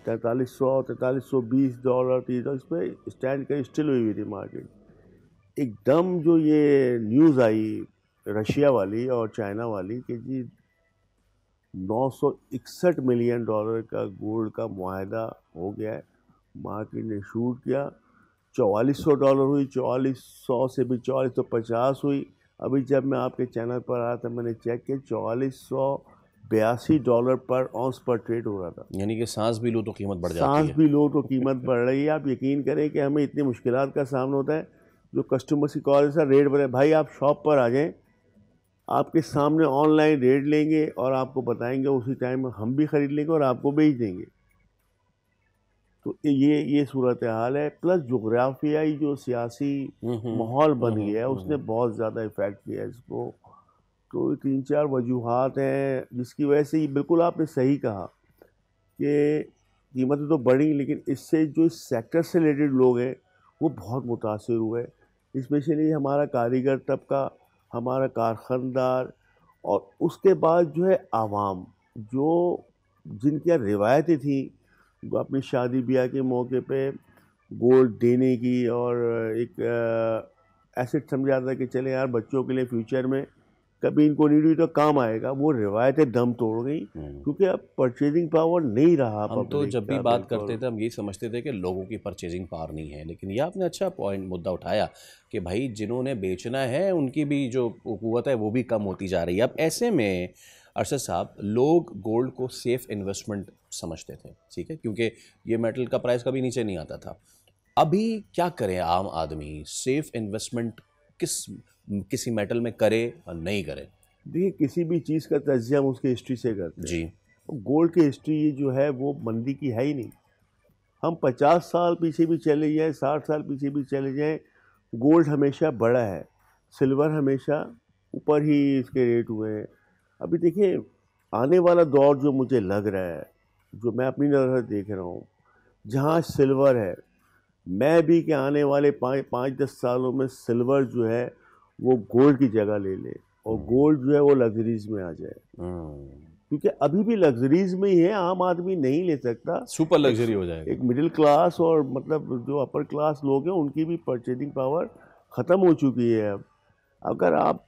4300 4320 डॉलर 30 इस पर स्टैंड कर स्टिल हुई थी मार्केट। एकदम जो ये न्यूज़ आई रशिया वाली और चाइना वाली कि जी 961 मिलियन डॉलर का गोल्ड का मुआहदा हो गया है, मार्केट ने शूट किया। 4400 डॉलर हुई, 4400 से भी 4450 हुई। अभी जब मैं आपके चैनल पर आया था मैंने चेक किया 4482 डॉलर पर औंस पर ट्रेड हो रहा था। यानी कि सांस भी लो तो कीमत बढ़ जाती है। सांस भी लो तो कीमत बढ़ रही है। आप यकीन करें कि हमें इतनी मुश्किलात का सामना होता है। जो कस्टमर्स की कॉल से रेट बढ़े, भाई आप शॉप पर आ जाएं, आपके सामने ऑनलाइन रेट लेंगे और आपको बताएंगे, उसी टाइम हम भी ख़रीद लेंगे और आपको बेच देंगे। तो ये सूरत हाल है। प्लस जोग्राफियाई जो सियासी माहौल बन गया है उसने बहुत ज़्यादा इफ़ेक्ट किया है इसको। तो 3-4 वजूहात हैं जिसकी वजह से बिल्कुल आपने सही कहा कि कीमतें तो बढ़ी लेकिन इससे जो इस सेक्टर से रिलेटेड लोग हैं वो बहुत मुतासिर हुए। स्पेशली हमारा कारीगर तबका, हमारा कारखानदार और उसके बाद जो है आवाम, जो जिनकी रिवायतें थी अपनी शादी ब्याह के मौके पे गोल्ड देने की और एक एसेट समझा था कि चले यार बच्चों के लिए फ्यूचर में कभी इनको नीड हुई तो काम आएगा, वो रिवायतें दम तोड़ गई क्योंकि अब परचेजिंग पावर नहीं रहा। हम तो जब भी बात करते थे हम यही समझते थे कि लोगों की परचेजिंग पावर नहीं है, लेकिन ये आपने अच्छा पॉइंट मुद्दा उठाया कि भाई जिन्होंने बेचना है उनकी भी जो कुव्वत है वो भी कम होती जा रही है। अब ऐसे में अरशद साहब लोग गोल्ड को सेफ़ इन्वेस्टमेंट समझते थे, ठीक है, क्योंकि ये मेटल का प्राइस कभी नीचे नहीं आता था। अभी क्या करें आम आदमी, सेफ़ इन्वेस्टमेंट किसी मेटल में करे और नहीं करे? देखिए किसी भी चीज़ का तज्जिया हम उसकी हिस्ट्री से करते हैं जी। गोल्ड की हिस्ट्री जो है वो मंदी की है ही नहीं। हम 50 साल पीछे भी चले जाएँ, 60 साल पीछे भी चले जाएँ, गोल्ड हमेशा बढ़ा है, सिल्वर हमेशा ऊपर ही इसके रेट हुए हैं। अभी देखिए आने वाला दौर जो मुझे लग रहा है, जो मैं अपनी नज़र से देख रहा हूँ, जहाँ सिल्वर है, मैं भी कि आने वाले 5-10 सालों में सिल्वर जो है वो गोल्ड की जगह ले ले और गोल्ड जो है वो लग्जरीज में आ जाए। क्योंकि अभी भी लग्जरीज में ही है, आम आदमी नहीं ले सकता, सुपर लग्जरी हो जाएगा। एक मिडिल क्लास और मतलब जो अपर क्लास लोग हैं उनकी भी परचेजिंग पावर ख़त्म हो चुकी है। अब अगर आप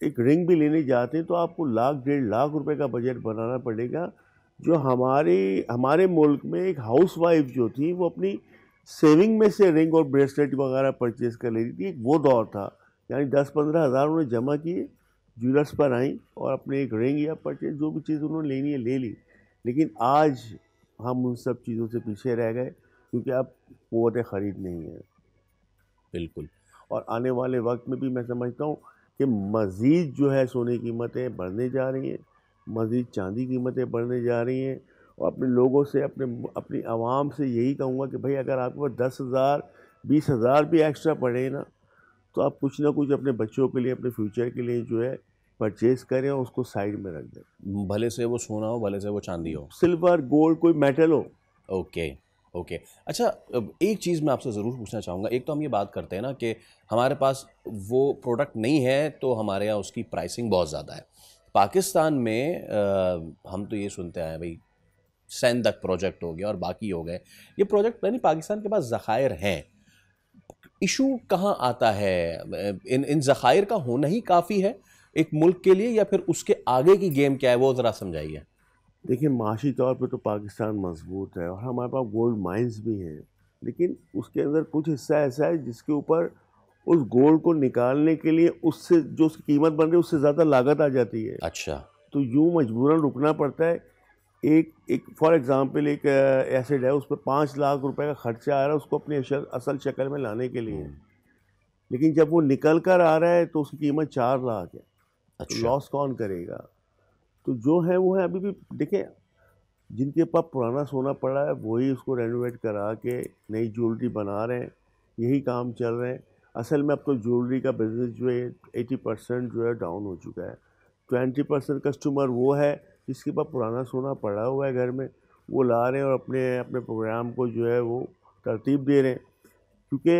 एक रिंग भी लेने जाते हैं तो आपको 1-1.5 लाख रुपए का बजट बनाना पड़ेगा। जो हमारे मुल्क में एक हाउस वाइफ जो थी वो अपनी सेविंग में से रिंग और ब्रेसलेट वगैरह परचेज़ कर ले रही थी, एक वो दौर था। यानी 10-15 हज़ार उन्होंने जमा किए, ज्वेलर्स पर आई और अपने एक रिंग या परचेज जो भी चीज़ उन्होंने लेनी है ले ली। लेकिन आज हम उन सब चीज़ों से पीछे रह गए क्योंकि अब क़ुव्वत ख़रीद नहीं है। बिल्कुल। और आने वाले वक्त में भी मैं समझता हूँ कि मज़ीद जो है सोने की कीमतें बढ़ने जा रही हैं, मज़ीद चांदी की कीमतें बढ़ने जा रही हैं। और अपने लोगों से अपनी आवाम से यही कहूँगा कि भाई अगर आपके पास 10,000 20,000 भी एक्स्ट्रा पड़े ना तो आप कुछ ना कुछ अपने बच्चों के लिए, अपने फ्यूचर के लिए जो है परचेज़ करें और उसको साइड में रख दें। भले से वो सोना हो, भले से वो चांदी हो, सिल्वर, गोल्ड, कोई मेटल हो। ओके। अच्छा, एक चीज़ मैं आपसे ज़रूर पूछना चाहूँगा। एक तो हम ये बात करते हैं ना कि हमारे पास वो प्रोडक्ट नहीं है तो हमारे यहाँ उसकी प्राइसिंग बहुत ज़्यादा है। पाकिस्तान में हम तो ये सुनते हैं भाई सैंदक प्रोजेक्ट हो गया और बाकी हो गए, ये प्रोजेक्ट यानी पाकिस्तान के पास ज़खायर हैं। इशू कहाँ आता है? इन ज़खायर का होना ही काफ़ी है एक मुल्क के लिए या फिर उसके आगे की गेम क्या है वो ज़रा समझाइए। देखिए, माशी तौर पे तो पाकिस्तान मजबूत है और हमारे पास गोल्ड माइंस भी हैं, लेकिन उसके अंदर कुछ हिस्सा ऐसा है जिसके ऊपर उस गोल्ड को निकालने के लिए उससे जो उसकी कीमत बन रही है उससे ज़्यादा लागत आ जाती है। अच्छा। तो यूँ मजबूरन रुकना पड़ता है। एक एक फॉर एग्जांपल एक एसेट है, उस पर 5 लाख रुपए का खर्चा आ रहा है उसको अपनी असल शक्ल में लाने के लिए, लेकिन जब वो निकल कर आ रहा है तो उसकी कीमत 4 लाख है। तो अच्छा। लॉस कौन करेगा? तो जो है वो है। अभी भी देखिए, जिनके पास पुराना सोना पड़ा है वही उसको रेनोवेट करा के नई ज्वेलरी बना रहे हैं, यही काम चल रहे हैं। असल में अब तो ज्वेलरी का बिजनेस जो है 80% जो है डाउन हो चुका है। 20% कस्टमर वो है जिसके पास पुराना सोना पड़ा हुआ है घर में, वो ला रहे हैं और अपने अपने प्रोग्राम को जो है वो तरतीब दे रहे हैं, क्योंकि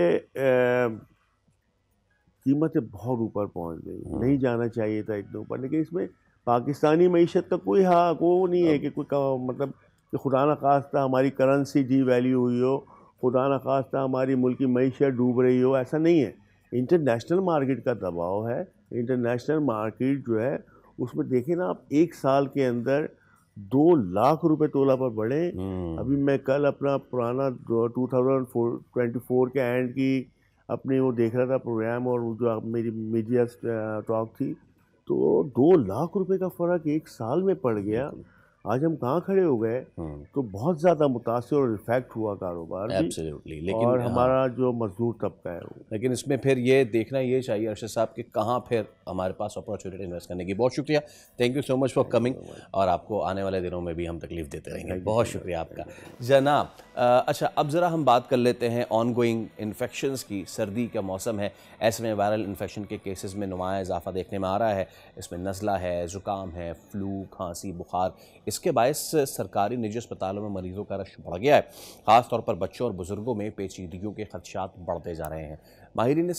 कीमतें बहुत ऊपर पहुंच गई। नहीं जाना चाहिए था इतने ऊपर, लेकिन इसमें पाकिस्तानी मईशत का कोई हाँ वो नहीं है कि कोई मतलब कि खुदा न खास्ता हमारी करेंसी डी वैल्यू हुई हो, खुदा न खास्ता हमारी मुल्क की मईशत डूब रही हो, ऐसा नहीं है। इंटरनेशनल मार्केट का दबाव है। इंटरनेशनल मार्केट जो है उसमें देखें ना आप, एक साल के अंदर 2 लाख रुपए तोला पर बढ़े। अभी मैं कल अपना पुराना 2024 के एंड की अपनी वो देख रहा था प्रोग्राम, और वो जो मेरी मीडिया टॉक थी, तो 2 लाख रुपए का फ़र्क एक साल में पड़ गया। आज हम कहाँ खड़े हो गए? तो बहुत ज़्यादा मुतासिर और इफेक्ट हुआ कारोबार भी, एब्सोल्युटली। लेकिन और हमारा जो मजदूर तबका है वो। लेकिन इसमें फिर ये देखना ये चाहिए अरशद साहब कि कहाँ फिर हमारे पास अपॉर्चुनिटी इन्वेस्ट करने की। बहुत शुक्रिया, thank you so much for coming, और आपको आने वाले दिनों में भी हम तकलीफ देते रहेंगे। बहुत शुक्रिया आपका जनाब। अच्छा, अब ज़रा हम बात कर लेते हैं ऑन गोइंग इन्फेक्शंस की। सर्दी का मौसम है, ऐसे में वायरल इन्फेक्शन के केसेस में नुमाया इजाफा देखने में आ रहा है। इसमें नज़ला है, ज़ुकाम है, फ्लू, खांसी, बुखार। इसके बायस सरकारी निजी अस्पतालों में मरीजों का रश बढ़ गया है। ख़ास तौर पर बच्चों और बुजुर्गों में पेचीदगियों के खदशात बढ़ते जा रहे हैं। माहिरीन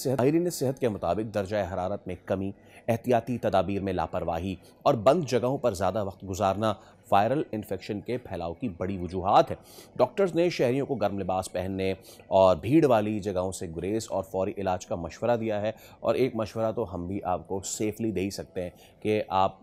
सेहत के मुताबिक दर्जा हरारत में कमी, एहतियाती तदाबीर में लापरवाही और बंद जगहों पर ज़्यादा वक्त गुजारना वायरल इन्फेक्शन के फैलाव की बड़ी वजूहात है। डॉक्टर्स ने शहरियों को गर्म लिबास पहनने और भीड़ वाली जगहों से गुरेज और फौरी इलाज का मशवरा दिया है। और एक मशवरा तो हम भी आपको सेफली दे ही सकते हैं कि आप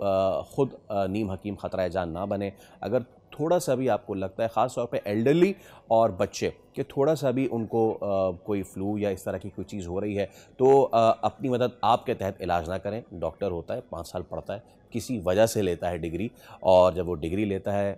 ख़ुद नीम हकीम ख़तरा जान ना बने। अगर थोड़ा सा भी आपको लगता है, ख़ास तौर पे एल्डरली और बच्चे, कि थोड़ा सा भी उनको कोई फ्लू या इस तरह की कोई चीज़ हो रही है, तो अपनी मदद आपके तहत इलाज ना करें। डॉक्टर होता है, 5 साल पढ़ता है, किसी वजह से लेता है डिग्री, और जब वो डिग्री लेता है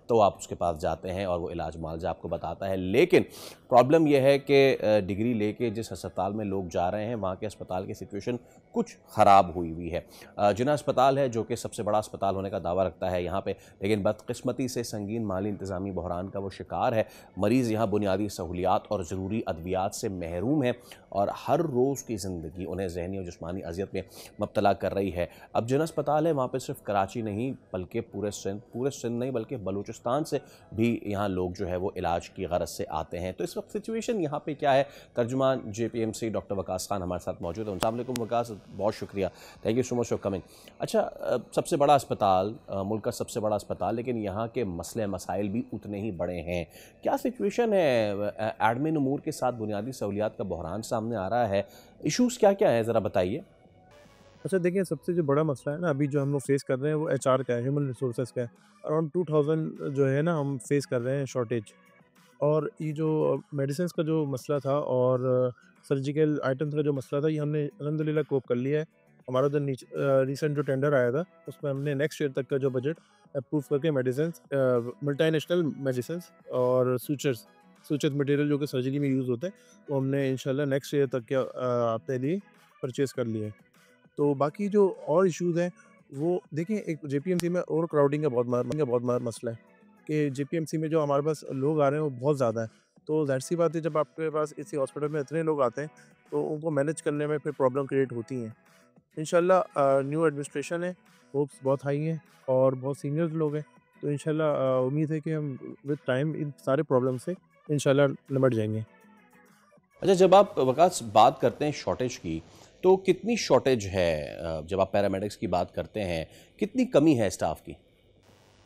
तो आप उसके पास जाते हैं और वो इलाज मुआवजा आपको बताता है। लेकिन प्रॉब्लम यह है कि डिग्री लेके जिस अस्पताल में लोग जा रहे हैं, वहाँ के अस्पताल की सिचुएशन कुछ ख़राब हुई है। जिना अस्पताल है जो कि सबसे बड़ा अस्पताल होने का दावा रखता है यहाँ पे, लेकिन बदकिस्मती से संगीन माली इंतज़ामी बहरान का वो शिकार है। मरीज़ यहाँ बुनियादी सहूलियात और ज़रूरी अद्वियात से महरूम है, और हर रोज़ की ज़िंदगी उन्हें जहनी और जिस्मानी अजियत में मुब्तला कर रही है। अब जिन अस्पताल है वहाँ पे सिर्फ कराची नहीं बल्कि पूरे सिंध नहीं बल्कि बलूचिस्तान से भी यहाँ लोग जो है वो इलाज की गरज से आते हैं। तो इस वक्त सिचुएशन यहाँ पे क्या है? तर्जुमान JPMC डॉक्टर वकास खान हमारे साथ मौजूद है। अस्सलाम वालेकुम वकास, बहुत शुक्रिया, thank you so much for coming. अच्छा, सबसे बड़ा अस्पताल, मुल्क का सबसे बड़ा अस्पताल, लेकिन यहाँ के मसले मसाइल भी उतने ही बड़े हैं। क्या सिचुएशन है? एडमिन उमूर के साथ बुनियादी सहूलियात का बहरान सामने आ रहा है, इशूज़ क्या क्या है, ज़रा बताइए। अच्छा देखिए, सबसे जो बड़ा मसला है ना अभी जो हम लोग फेस कर रहे हैं वो HR का है, ह्यूमन रिसोर्सेज का है। अराउंड 2000 जो है ना हम फेस कर रहे हैं शॉर्टेज। और ये जो मेडिसिन्स का जो मसला था और सर्जिकल आइटम्स का जो मसला था, ये हमने अल्हम्दुलिल्लाह कोप कर लिया है। हमारा जो रिसेंट जो टेंडर आया था उसमें हमने नेक्स्ट ईयर तक का जो बजट अप्रूव करके मेडिसिन्स, मल्टीनेशनल मेडिसिन्स और सूचर्स मटेरियल जो कि सर्जरी में यूज़ होता है, वो हमने इंशाल्लाह नेक्स्ट ईयर तक के अपने लिए परचेज़ कर लिए। तो बाकी जो और इश्यूज़ हैं वो देखें, एक JPMC में ओवर क्राउडिंग का बहुत मसला है कि JPMC में जो हमारे पास लोग आ रहे हैं वो बहुत ज़्यादा है। तो ज़ाहिर सी बात है, जब आपके पास इसी हॉस्पिटल में इतने लोग आते हैं तो उनको मैनेज करने में फिर प्रॉब्लम क्रिएट होती हैं। इंशाल्लाह न्यू एडमिनिस्ट्रेशन है, होप्स बहुत हाई हैं और बहुत सीनियर लोग हैं, तो इंशाल्लाह उम्मीद है कि हम विद टाइम इन सारे प्रॉब्लम से इंशाल्लाह निपट जाएंगे। अच्छा, जब आप वकास बात करते हैं शॉर्टेज की, तो कितनी शॉर्टेज है? जब आप पैरामेडिक्स की बात करते हैं, कितनी कमी है स्टाफ की?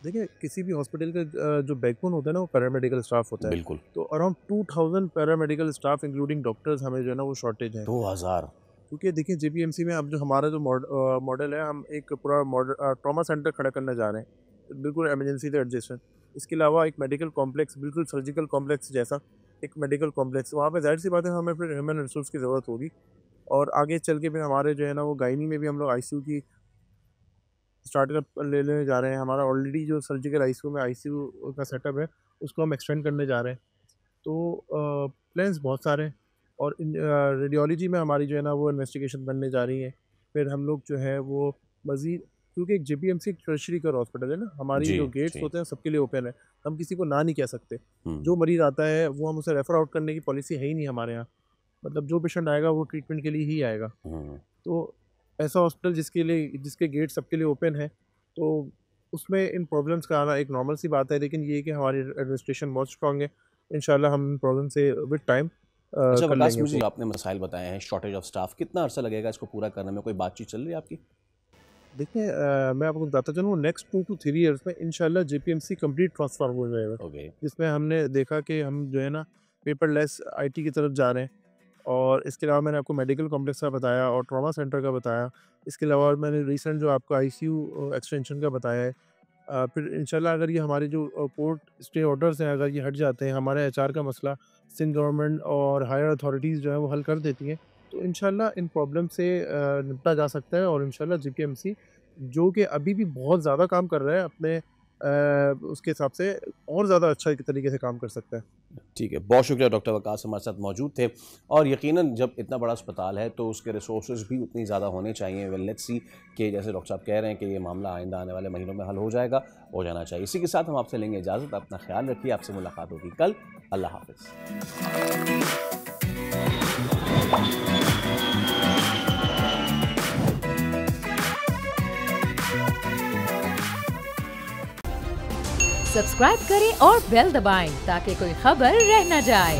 देखिए, किसी भी हॉस्पिटल का जो बैकबोन होता है ना वो पैरामेडिकल स्टाफ होता है। बिल्कुल। तो around 2000 paramedical staff including doctors हमें जो है ना वो शॉर्टेज है। 2000? क्योंकि देखिए JPMC में अब जो हमारा जो मॉडल है, हम एक पूरा ट्रॉमा सेंटर खड़ा करने जा रहे हैं। बिल्कुल इमरजेंसी से एडजेसेंट। इसके अलावा एक मेडिकल कॉम्प्लेक्स, बिल्कुल सर्जिकल कॉम्प्लेक्स जैसा एक मेडिकल कॉम्प्लेक्स, वहाँ पे ज़ाहिर सी बात है हमें फिर ह्यूमन रिसोर्स की ज़रूरत होगी। और आगे चल के भी हमारे जो है ना वो गायनी में भी हम लोग आईसीयू की स्टार्टअप लेने जा रहे हैं। हमारा ऑलरेडी जो सर्जिकल आईसीयू में आईसीयू का सेटअप है उसको हम एक्सटेंड करने जा रहे हैं। तो प्लान्स बहुत सारे हैं। और रेडियोलॉजी में हमारी जो है ना वो इन्वेस्टिगेशन बनने जा रही है। फिर हम लोग जो है वो मज़ीद, क्योंकि एक जेपीएमसी एक टर्शरी का हॉस्पिटल है ना, हमारी जी जो गेट्स जी होते हैं सबके लिए ओपन है, हम किसी को ना नहीं कह सकते। जो मरीज़ आता है वो हम उसे रेफ़र आउट करने की पॉलिसी है ही नहीं हमारे यहाँ। मतलब जो पेशेंट आएगा वो ट्रीटमेंट के लिए ही आएगा। तो ऐसा हॉस्पिटल जिसके गेट सबके लिए ओपन है, तो उसमें इन प्रॉब्लम्स का आना एक नॉर्मल सी बात है। लेकिन ये है कि हमारी एडमिनिस्ट्रेशन बहुत स्ट्रॉन्ग है। इंशाल्लाह हम इन प्रॉब्लम से विद टाइम अच्छा कर वकास, लेंगे मुझे उसको। आपने मसाइल बताए हैं, शॉर्टेज ऑफ स्टाफ, कितना अरसा लगेगा इसको पूरा करने में? कोई बातचीत चल रही है आपकी? देखिए मैं आपको बताता चलूँ, नेक्स्ट 2 to 3 ईयर्स में इंशाल्लाह जेपीएमसी कंप्लीट ट्रांसफॉर्म हो जाएगा। ओके। जिसमें हमने देखा कि हम जो है ना पेपरलेस आईटी की तरफ जा रहे हैं। और इसके अलावा मैंने आपको मेडिकल कॉम्प्लेक्स का बताया और ट्रॉमा सेंटर का बताया। इसके अलावा मैंने रिसेंट जो आपको आईसीयू एक्सटेंशन का बताया है। फिर इंशाल्लाह अगर ये हमारे जो कोर्ट स्टे ऑर्डर्स हैं अगर ये हट जाते हैं, हमारे एचआर का मसला सिंध गवर्नमेंट और हायर अथॉरिटीज़ जो है वो हल कर देती हैं, तो इंशाल्लाह इन प्रॉब्लम से निपटा जा सकता है। और इंशाल्लाह जेपीएमसी जो कि अभी भी बहुत ज़्यादा काम कर रहा है अपने उसके हिसाब से और ज़्यादा अच्छा एक तरीके से काम कर सकता है। ठीक है, बहुत शुक्रिया डॉक्टर वकास हमारे साथ मौजूद थे। और यकीनन जब इतना बड़ा अस्पताल है तो उसके रिसोर्सेज भी उतनी ज़्यादा होने चाहिए। वेल लेट्स सी कि जैसे डॉक्टर साहब कह रहे हैं कि ये मामला आइंदा आने वाले महीनों में हल हो जाना चाहिए। इसी के साथ हम आपसे लेंगे इजाज़त। अपना ख्याल रखिए, आपसे मुलाकात होगी कल। अल्लाह हाफ़िज़। सब्सक्राइब करें और बेल दबाएं ताकि कोई खबर रह न जाए।